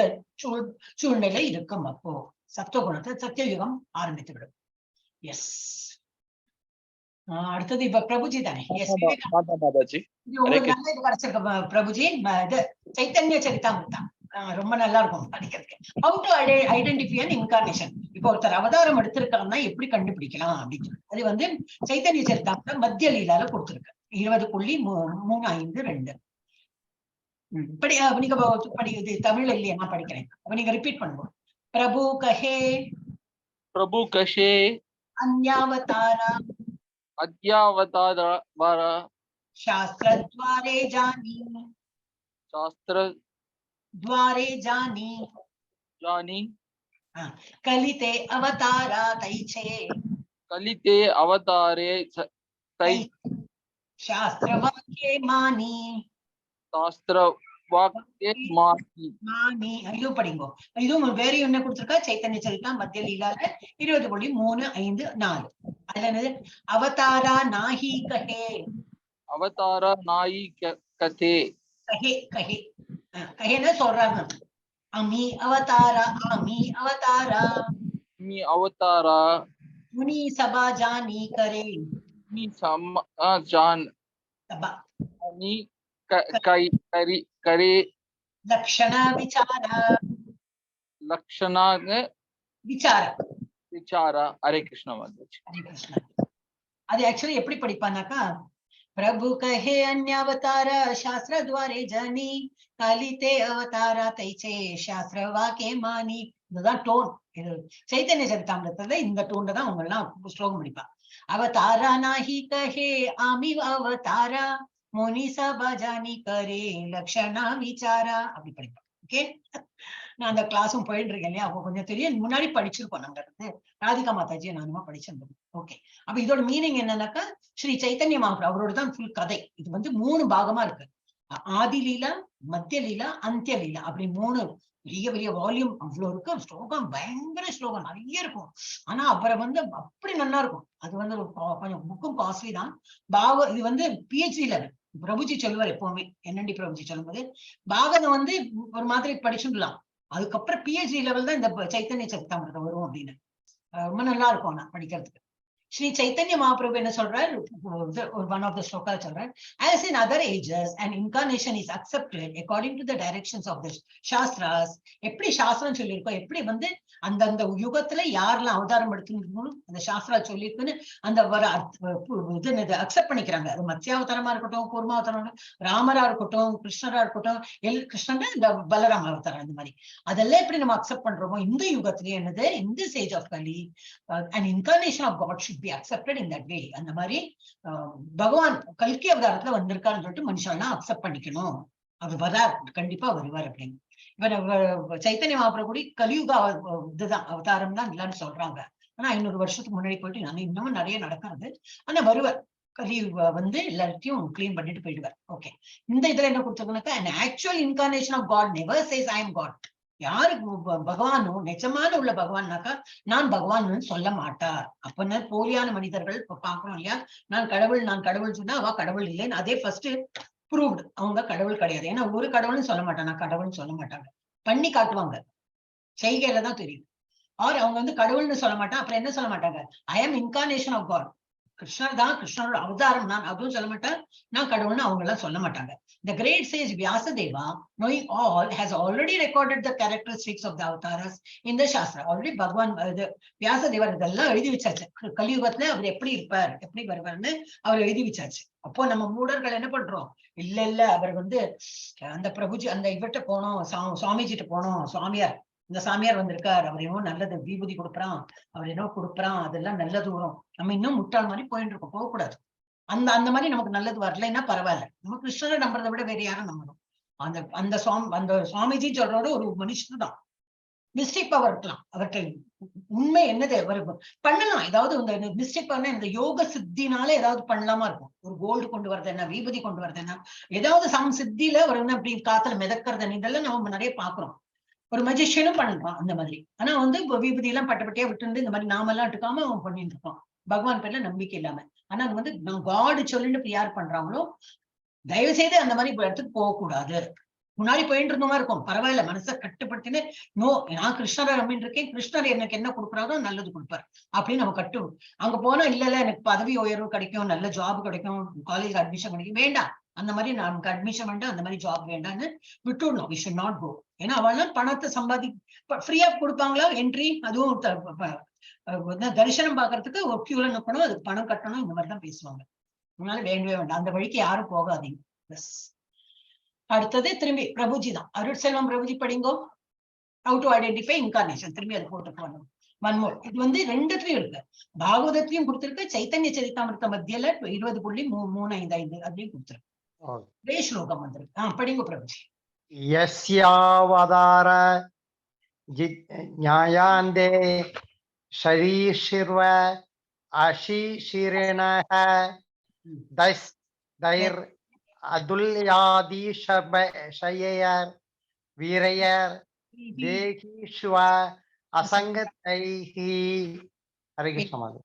சூழ்நிலை இருக்கும். அப்போ சத்துவ குணத்தை சத்தியயுகம் ஆரம்பித்து விடும். எஸ். அடுத்தது இப்ப பிரபுஜி தானே? கிடைச்சிருக்க பிரபுஜி. இது சைத்தன்ய சரிதாமிர்தம் ரொம்ப நல்லா இருக்கும் படிக்கிறதுக்கு. How to identify an incarnation. இப்போ ஒருத்தர் அவதாரம் எடுத்திருக்காங்கன்னா எப்படி கண்டுபிடிக்கலாம் அப்படின்னு சொல்லி அது வந்து சைத்தன்ய சரிதாமிர்தம் மத்திய லீலால கொடுத்திருக்கு. 20.352. படி நீங்க படி. இது தமிழ்ல இல்லையா? நான் படிக்கிறேன். அப்ப நீங்க ரிப்பீட் பண்ணுவோம். பிரபு கஹே அன்யாவதாரா சாஸ்திரத்வாரே ஜானி कलिते अवतारा तै शास्त्रवाक्ये मानी ஐயோ படிங்கோ. இதுவும் வேற என்ன கொடுத்திருக்கா? சைத்தன்ய சரிதா மத்திய லீலால 20.354. அதுல என்னது? அவதாரா நாஹி கஹே என்ன சொல்றாங்க? அமி அவதாரா, அமி அவதாரா, मी अवतारा, முனி சபா ஜானி கரே, मी जान சபா आणि करी करे லக்ஷண விசார, लक्षणा விசார. विचारा. हरे कृष्ण माताजी. ஹரே கிருஷ்ணா. அது ஆக்சுவலி எப்படி படிப்பானாக்கா, प्रभु कहे अन्य अवतार शास्त्र द्वारे जानी, कलिते अवतारा तैचे शास्त्र वाके मानी. இதுதான் டோன். இது சைத்தன்ய சரிதாமிரத்துல இந்த டோன்ல தான் அவங்க எல்லாம் ஸ்லோகம் முடிப்பா. அவதாரா நாஹி கஹே ஆமி அவதாரா, முனி சபா ஜானி கரே லக்ஷணா விசாரா, அப்படி படிப்பா. ஓகே, நான் அந்த கிளாஸும் போயிட்டு இருக்கேன் இல்லையா, அவங்க கொஞ்சம் தெரியும். முன்னாடி படிச்சிருக்கோம் நாங்க இருந்து, ராதிகா மாதாஜி நானுமா படிச்சிருந்தோம். ஓகே, அப்ப இதோட மீனிங் என்னன்னாக்கா, ஸ்ரீ சைத்தன்ய மகாபிரபு அவரோட தான் ஃபுல் கதை. இது வந்து 3 பாகமா இருக்கு. ஆதி லீலா, மத்திய லீலா, அந்திய லீலா, அப்படி 3 பெரிய பெரிய வால்யூம் அவ்வளவு இருக்கு. ஸ்லோகம் பயங்கர ஸ்லோகம் நிறைய இருக்கும். ஆனா அவரை வந்து அப்படி நல்லா இருக்கும். அது வந்து கொஞ்சம் புக்கும் காஸ்ட்லி தான். இது வந்து PhD லெவல். பிரபுஜி சொல்லுவார் எப்பவுமே, என்னண்டி பிரபுஜி சொல்லும்போது, பாகவதம் வந்து ஒரு மாதிரி படிச்சுடலாம், அதுக்கப்புறம் PhD லெவல் தான் இந்த சைத்தன்ய சரிதாமிரதம் வரும் அப்படின்னு. ரொம்ப நல்லா இருக்கும் நான் படிக்கிறதுக்கு. Sri Chaitanya Mahaprabhu என்ன சொல்றார், one of the sloka சொல்றார், as in other ages an incarnation is accepted according to the directions of the shastras. எப்படி சாஸ்திரம் சொல்லியிருக்கோம், எப்படி வந்து அந்த யுகத்துல யாரெல்லாம் அவதாரம் எடுத்துக்கணும் அந்த சாஸ்திரா சொல்லியிருக்குன்னு அந்த வர இது அக்செப்ட் பண்ணிக்கிறாங்க. அது மத்ஸ்யாவதாரமா இருக்கட்டும், கூர்மாவதாரம், ராமரா இருக்கட்டும், கிருஷ்ணரா இருக்கட்டும், கிருஷ்ணன் இந்த பலராம அவதாரம், அந்த மாதிரி அதெல்லாம் எப்படி நம்ம அக்செப்ட் பண்றோமோ இந்த யுகத்திலேயே என்னது, in this age of Kali an incarnation of God should be accepted in that way. அந்த மாதிரி பகவான் கல்கி அவதாரத்துல வந்திருக்காருன்னு சொல்லிட்டு மனுஷன்லாம் அக்செப்ட் பண்ணிக்கணும். அவர் வரார், கண்டிப்பா வருவார் அப்படின்னு. இவர் சைத்தன்ய மகாபிரபு கலியுக இதுதான் அவதாரம் தான் இல்லைன்னு சொல்றாங்க. ஆனா 500 வருஷத்துக்கு முன்னாடி போயிட்டு நாங்க இன்னமும் நிறைய நடக்கிறது. ஆனா வருவார், கலியுக வந்து எல்லாத்தையும் கிளீன் பண்ணிட்டு போயிடுவார். ஓகே, இந்த இதுல என்ன கொடுத்துருக்கோம்னாக்கா, an actual incarnation of God never says I am God. யாருக்கு பகவானும் நிஜமான உள்ள பகவான்னாக்கா நான் பகவான் சொல்ல மாட்டார். அப்ப போலியான மனிதர்கள் இப்ப பாக்குறோம் இல்லையா, நான் கடவுள் சொன்னா அவ கடவுள் இல்லைன்னு அதே ஃபர்ஸ்ட் ப்ரூவ்டு, அவங்க கடவுள் கிடையாது. ஏன்னா ஒரு கடவுள்னு சொல்ல மாட்டாங்க, நான் கடவுள்னு சொல்ல மாட்டாங்க, பண்ணி காட்டுவாங்க, செய்கையில தான் தெரியும். ஆர் அவங்க வந்து கடவுள்னு சொல்ல மாட்டாங்க, அப்புறம் என்ன சொல்ல மாட்டாங்க, ஐ ஆம் இன்கார்னேஷன் ஆஃப் காட், கிருஷ்ணர் தான், கிருஷ்ணரோட அவதாரம் நான், அதுவும் சொல்ல மாட்டேன், நான் கடவுள்னு அவங்க எல்லாம் சொல்ல மாட்டாங்க. The great sage Vyasadeva, knowing all, has already recorded the characteristics of the avatars in the Shastra. Already Bhagavan Vyasadeva இதெல்லாம் எழுதி வச்சாச்சு. கலியுகத்துல அவர் எப்படி இருப்பார், எப்படி வருவார்னு அவர் எழுதி வச்சாச்சு. அப்போ நம்ம மூடர்கள் என்ன பண்றோம், இல்ல அவர் வந்து அந்த பிரபுஜி அந்த இவர்கிட்ட போனோம், சுவாமிஜிட்ட போனோம், சுவாமியார் இந்த சாமியார் வந்திருக்கார், அவர் என்னவோ நல்லது விபூதி கொடுக்குறான், அவர் என்னவோ கொடுக்குறான், அதெல்லாம் நல்ல தூரம், நம்ம இன்னும் முட்டாள் மாதிரி போயிட்டு இருக்கோம், போகக்கூடாது. அந்த மாதிரி நமக்கு நல்லது வரலைன்னா பரவாயில்ல, நம்ம கிருஷ்ணரை நம்புறதை விட வேற யாரும் நம்பணும். அந்த சுவாமிஜி சொல்றோட ஒரு மனுஷன் தான் மிஸ்டேக் பவர் இருக்கலாம், அவர்கிட்ட உண்மை என்னது அவர் பண்ணலாம், ஏதாவது இந்த மிஸ்டேக் பண்ண இந்த யோக சித்தினால ஏதாவது பண்ணலாமா இருக்கும். ஒரு கோல்டு கொண்டு வரது என்ன, விபூதி கொண்டு வரது என்ன, ஏதாவது சம் சித்தியில ஒரு என்ன அப்படி காத்துல மிதக்கிறது, இதெல்லாம் நம்ம நிறைய பாக்குறோம். ஒரு மஜிஷியனும் பண்றான் அந்த மாதிரி. ஆனா வந்து விபூதி எல்லாம் பட்டப்பட்டியா விட்டு இந்த மாதிரி நாமெல்லாம் எடுக்காம அவன் பண்ணிட்டு இருக்கான், பகவான் பேர்ல நம்பிக்கை இல்லாம. ஆனா அது வந்து நான் காடு சொல்லிட்டு யார் பண்றாங்களோ தயவு செய்து அந்த மாதிரி இடத்துக்கு போகக்கூடாது. முன்னாடி போயிட்டு இருந்த மாதிரி இருக்கும், பரவாயில்ல, மனசை கட்டுப்படுத்தின்னு நோ, நான் கிருஷ்ணரை நம்பின்னு இருக்கேன், கிருஷ்ணர் எனக்கு என்ன கொடுக்குறாரோ நல்லது கொடுப்பாரு அப்படின்னு நம்ம கட்டு. அங்க போனா இல்ல எனக்கு பதவி உயர்வு கிடைக்கும், நல்ல ஜாப் கிடைக்கும், காலேஜ் அட்மிஷன் கிடைக்கும், வேண்டாம் அந்த மாதிரி நமக்கு அட்மிஷன் வேண்டாம், அந்த மாதிரி ஜாப் வேண்டாம்னு விட்டுடணும். We should not go. ஏன்னா அவெல்லாம் பணத்தை ஃப்ரீயா கொடுப்பாங்களா என்ட்ரி, அதுவும் தரிசனம் பாக்குறதுக்கு ஒரு கியூல நிக்கணும், அதுக்கு பணம் கட்டணும், இந்த மாதிரிதான் பேசுவாங்க. அதனால வேண்டவே வேண்டாம், அந்த வழிக்கு யாரும் போகாதீங்க. அடுத்தது திரும்பி பிரபுஜி தான், அருட்செல்வம் Prabhuji படிங்கோ. How to identify incarnation, திரும்பி அது போட்டு போகணும். மன்மோல் இது வந்து ரெண்டுத்துலயும் இருக்கு, பாகவதத்திலையும் கொடுத்திருக்கு, சைத்தன்ய சரிதாமிரத மத்தியில 20.355 அதுலயும் கொடுத்திருக்கு. ஸ்லோகம் வந்திருக்கு, படிங்க பிரபுஜி. யஸ்யாவதார ஞாயாந்தே ஷரீஷிர்வ அஷிஷிரிணஹ தைர் அதுல்யாதிஷயர் வீரயர் தேகிஷ்வ அசங்கதைஹி ஹரே கிருஷ்ணா மாதா.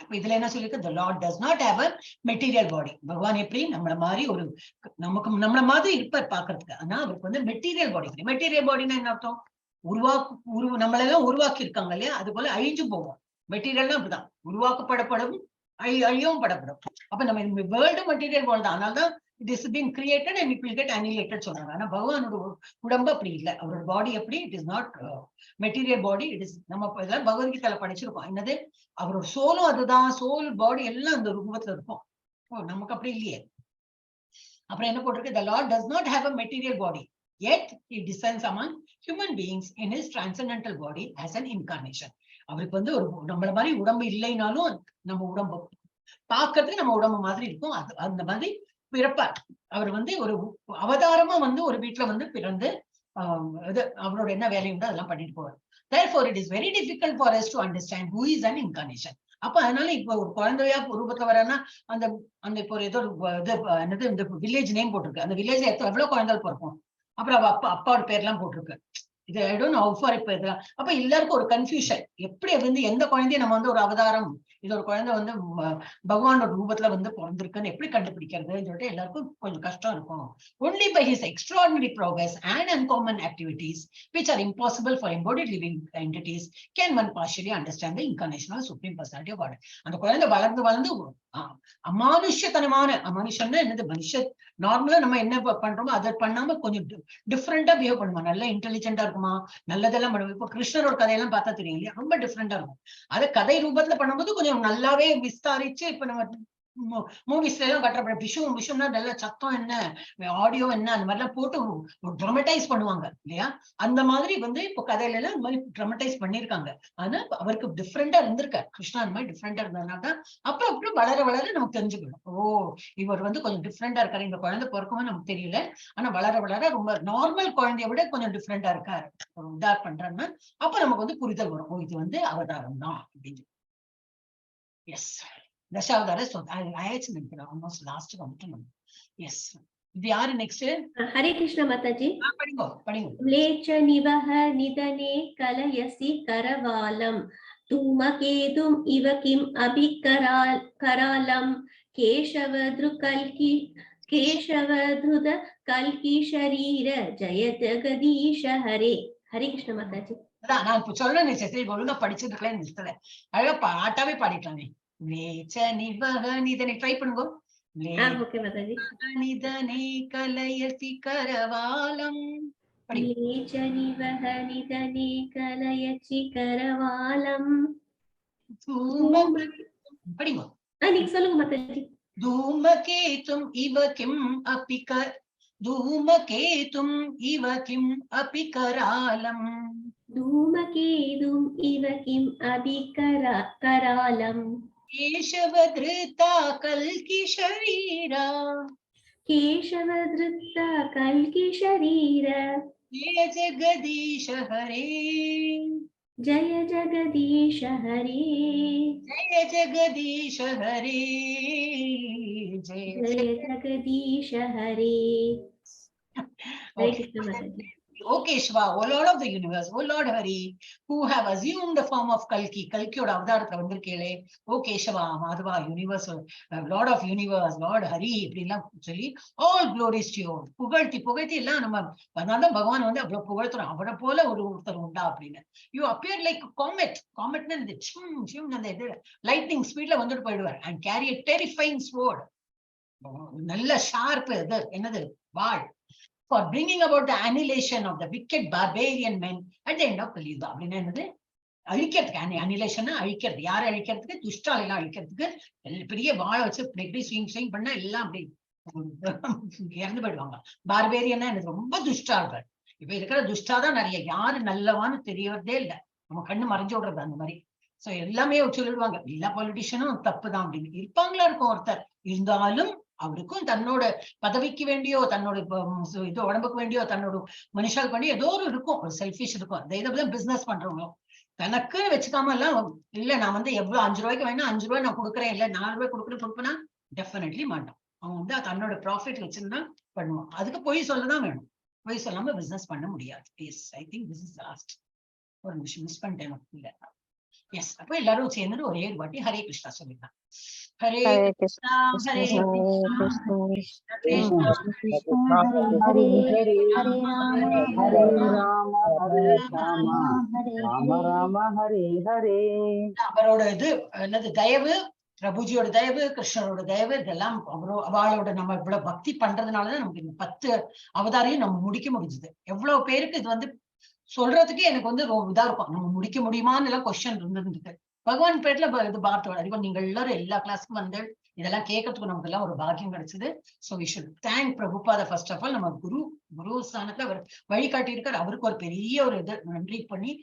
இப்ப இதுல என்ன சொல்லிருக்கு? The Lord does not have a material body. பகவான் எப்படி நம்மள மாதிரி ஒரு நம்மள மாதிரி இருப்பார் பாக்குறதுக்கு. ஆனா அவருக்கு வந்து மெட்டீரியல் பாடி. மெட்டீரியல் பாடினா என்ன அர்த்தம்? நம்மளெல்லாம் உருவாக்கி இருக்காங்க இல்லையா? அது போல அழிஞ்சு போவோம். மெட்டீரியல்னா அப்படிதான், உருவாக்கப்படப்படும், அழியவும் படப்படும். அப்ப நம்ம வேர்ல்டு மெட்டீரியல் வேர்ல்டு தான். அதனால்தான் it is being created and it will get annihilated சொல்றாங்க. ஆனா பகவானோட உடம்பு அப்படி இல்லை. அவரோட பாடி எப்படி? It is not material body. It is நம்ம இதெல்லாம் பகவத்கீதையில படிச்சிருக்கோம். என்னது? அவரோட சோலும் அதுதான், சோல் பாடி எல்லாம் அந்த ரூபத்துல இருக்கும். நமக்கு அப்படி இல்லையே. அப்புறம் என்ன போட்டிருக்கு? The Lord does not have a material body, yet he descends among human beings in his transcendental body as an incarnation. அவருக்கு வந்து ஒரு நம்மள மாதிரி உடம்பு இல்லைனாலும் நம்ம உடம்பு பார்க்கறதுக்கு நம்ம உடம்பு மாதிரி இருக்கும். அந்த மாதிரி பிறப்பார். அவர் வந்து ஒரு அவதாரமா வந்து ஒரு வீட்டுல வந்து பிறந்து அவரோட என்ன வேலை உண்டோ அதெல்லாம் பண்ணிட்டு போவார். Therefore it is very difficult for us to understand who is an incarnation. அப்ப அதனால இப்ப ஒரு குழந்தையா ரூபத்துல வரனா அந்த அந்த இப்போ ஏதோ இது என்னது இந்த வில்லேஜ் நேம் போட்டிருக்கு. அந்த வில்லேஜ்ல எவ்வளவு குழந்தைகள் பிறக்கும். அப்புறம் அப்பாவோட பேர்லாம் போட்டிருக்கு. இது I don't know how far இப்ப இதெல்லாம். அப்ப எல்லாருக்கும் ஒரு கன்ஃபியூஷன். எப்படி வந்து எந்த குழந்தைய நம்ம வந்து ஒரு அவதாரம், இது ஒரு குழந்தை வந்து பகவானோட ரூபத்துல வந்து பிறந்திருக்குன்னு எப்படி கண்டுபிடிக்கிறதுன்னு சொல்லிட்டு எல்லாருக்கும் கொஞ்சம் கஷ்டம் இருக்கும். Only by his extraordinary progress and uncommon activities, which are impossible for embodied living entities, can one partially understand the incarnation of Supreme Personality of God. அந்த குழந்தை வளர்ந்து வளர்ந்து அமானுஷன்னா என்னது? மனுஷன் நார்மலா நம்ம என்ன பண்றோமோ அதை பண்ணாம கொஞ்சம் டிஃப்ரெண்டா பிஹேவ் பண்ணுமா. நல்லா இன்டெலிஜென்டா இருக்குமா, நல்லதெல்லாம் பண்ணுவோம். இப்ப கிருஷ்ணரோட கதையெல்லாம் பார்த்தா தெரியும் இல்லையா? ரொம்ப டிஃப்ரெண்டா இருக்கும். அதை கதை ரூபத்துல பண்ணும்போது கொஞ்சம் நல்லாவே விஸ்தாரிச்சு இப்ப நம்ம மூவிஸ்ல எல்லாம் கட்டுற விஷயம்னா நல்ல சத்தம் என்ன, ஆடியோ என்ன, அந்த மாதிரி எல்லாம் போட்டு ட்ராமடைஸ் பண்ணுவாங்க இல்லையா? அந்த மாதிரி வந்து இப்போ கதையில எல்லாம் இந்த மாதிரி ட்ராமடைஸ் பண்ணிருக்காங்க. ஆனா அவருக்கு டிஃப்ரெண்டா இருந்திருக்காரு கிருஷ்ணா. அந்த மாதிரி டிஃப்ரெண்டா இருந்ததுனால அப்புறம் வளர வளர நமக்கு தெரிஞ்சுக்கணும். இவர் வந்து கொஞ்சம் டிஃப்ரெண்டா இருக்காரு. இந்த குழந்தை பிறக்குமா நமக்கு தெரியல, ஆனா வளர வளர ரொம்ப நார்மல் குழந்தைய விட கொஞ்சம் டிஃப்ரெண்டா இருக்காரு, உதார் பண்றாருன்னா அப்ப நமக்கு வந்து புரிதல் வரும். இது வந்து அவதாரம் தான் அப்படின்னு. எஸ், தசாவதார ஆயிடுச்சு நினைக்கிறேன். ஆல்மோஸ்ட் லாஸ்ட் வந்துட்டோம். எஸ், இது யாரு நெக்ஸ்ட்? ஹரே கிருஷ்ணா மாதாஜி. படிங்க. லேச்ச நிவஹ நிதனே கலயசி கரவாலம் தூமகேதும் இவ கிம் அபிகராலம் கேசவத்ருத கல்கி ஷரீர ஜய ஜகதீஷ ஹரே. ஹரே கிருஷ்ண மாதாஜி. நான் இப்ப சொல்றேன், சரி ஒழுங்கா படிச்சிருக்கல நிறுத்தல, அழகா பாட்டாவே பாடிக்கலாமே. லேச்ச நிவஹ நிதனே ட்ரை பண்ணுங்க. நிதனே கலயசி கரவாலம். லேச்ச நிவஹ நிதனே கலயசி கரவாலம். படிங்க. நீங்க சொல்லுங்க மாதாஜி. धूमकेतुम इव किम अपि करालम. धूमकेतुम इव किम अपि करालम. केशवधृता कल्की शरीरा. केशवधृता कल्की शरीरा. जय जगदीश हरे. जय जगदीश हरे. जय जगदीश हरे. जय जगदीश हरे. O Keshava, O Lord of the universe, O Lord Hari, who have assumed the form of Kalki. Kalkiyoda அவதாரத்துல வந்திருக்கீங்களே. O Keshava, Madhava, universal, Lord of universe, Lord Hari இப்படிலாம் சொல்லி all glories to you. புகழ்த்தி எல்லாம் நம்ம அதனால பகவான் வந்து அவ்வளவு புகழ்த்துறோம். அவரை போல ஒருத்தர் உண்டா அப்படின்னு. You appear like a comet. Cometனா இந்த அந்த இது லைட்னிங் ஸ்பீட்ல வந்துட்டு போயிடுவார். And carry a terrifying sword. நல்ல ஷார்ப் இது என்னது வாள். For bringing about the annihilation of the wicked barbarian men at the end of Kali Yuga. அப்படின்னா என்னது? அழிக்கிறதுக்கு. அனிலேஷன் அழிக்கிறது. யாரை அழிக்கிறதுக்கு? துஷ்டாலையெல்லாம் அழிக்கிறதுக்கு பெரிய வாழை வச்சு இப்படி ஸ்விங் பண்ணா எல்லாம் அப்படி இறந்து போயிடுவாங்க. பார்பேரியன்னா எனக்கு ரொம்ப துஷ்டார்கள். இப்ப இருக்கிற துஷ்டாதான் நிறைய. யாரு நல்லவான்னு தெரியறதே இல்லை. நம்ம கண்ணு மறைஞ்சு விடுறது அந்த மாதிரி. சோ எல்லாமே சொல்லிடுவாங்க எல்லா பொலிட்டிஷியனும் தப்புதான் அப்படின்னு. இருப்பாங்களா இருக்கும் ஒருத்தர். இருந்தாலும் அவருக்கும் தன்னோட பதவிக்கு வேண்டியோ தன்னோட இது உடம்புக்கு வேண்டியோ தன்னோட மனுஷாவுக்கு வேண்டியோ ஏதோ ஒரு இருக்கும், ஒரு செல்ஃபிஷ் இருக்கும். இதைதான் பிசினஸ் பண்றவங்க தனக்குன்னு வச்சுக்காம எல்லாம் இல்ல நான் வந்து எவ்வளவு 5 ரூபாய்க்கு வேணா 5 ரூபாய் நான் கொடுக்குறேன், இல்ல 4 ரூபாய் கொடுப்பேன்னா டெஃபினெட்லி மாட்டான். அவன் வந்து தன்னோட ப்ராஃபிட் வச்சிருந்தா பண்ணுவான். அதுக்கு பொய் சொல்லதான் வேணும். பொய் சொல்லாம பிசினஸ் பண்ண முடியாது. Yes, I think this is last. ஒரு நிமிஷம் மிஸ் பண்ணிட்டேன். இல்ல எஸ், அப்ப எல்லாரும் சேர்ந்து ஒரே ஒரு வாட்டி ஹரே கிருஷ்ணா சொல்லிடலாம். Hare Hare Krishna Krishna, Hare Hare Krishna Krishna, Krishna Krishna Hare Hare Hare Rama Hare Hare Rama Hare Rama Hare Rama Rama Hare Hare. அவரோட இது என்னது தயவு, பிரபுஜியோட தயவு, கிருஷ்ணரோட தயவு, இதெல்லாம் அவளோட நம்ம இவ்வளவு பக்தி பண்றதுனாலதான் நமக்கு இந்த 10 அவதாரையும் நம்ம முடிக்க முடிஞ்சது. எவ்வளவு பேருக்கு இது சொல்றதுக்கு எனக்கு இதா இருக்கும், நம்ம முடிக்க முடியுமான்னு எல்லாம் கொஸ்டின் இருந்திருக்கு. பகவான் பேர்ல இது பார்த்தோம். அதுவும் நீங்க எல்லாரும் எல்லா கிளாஸுக்கும் வந்து இதெல்லாம் கேட்கறதுக்கு நமக்கு எல்லாம் ஒரு பாக்கியம் கிடைச்சது. So we should thank Prabhupada first of all. நம்ம குரு ஸ்தானத்துல அவர் வழிகாட்டி இருக்காரு. அவருக்கு ஒரு பெரிய ஒரு இது நன்றி பண்ணி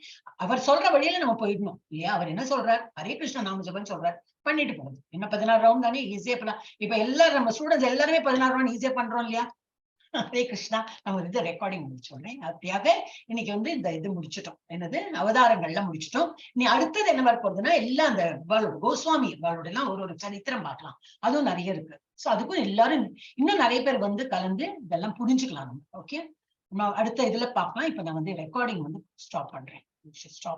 அவர் சொல்ற வழியில நம்ம போயிடணும் இல்லையா? அவர் என்ன சொல்றார், ஹரே கிருஷ்ண நாம ஜபம் சொல்றார், பண்ணிட்டு போகுது. என்ன 16 ரவுண்ட் தானே ஈஸியா பண்ணலாம். இப்ப எல்லாரும் நம்ம ஸ்டூடெண்ட்ஸ் எல்லாருமே 16 ரவுண்ட் ஈஸியா பண்றோம் இல்லையா? ஹரே கிருஷ்ணா. நம்ம இது ரெக்கார்டிங் முடிச்சோடனே அப்படியாக இன்னைக்கு இந்த இது முடிச்சிட்டோம். என்னது அவதாரங்கள்லாம் முடிச்சிட்டோம். நீ அடுத்தது என்ன வர போறதுன்னா எல்லாம் அந்த கோஸ்வாமி அவளோட எல்லாம் ஒரு சரித்திரம் பார்க்கலாம். அதுவும் நிறைய இருக்கு. சோ அதுக்கும் எல்லாரும் இன்னும் நிறைய பேர் கலந்து இதெல்லாம் புரிஞ்சுக்கலாம் நம்ம. ஓகே, அடுத்த இதுல பார்க்கலாம். இப்ப நான் ரெக்கார்டிங் ஸ்டாப் பண்றேன். ஸ்டாப்.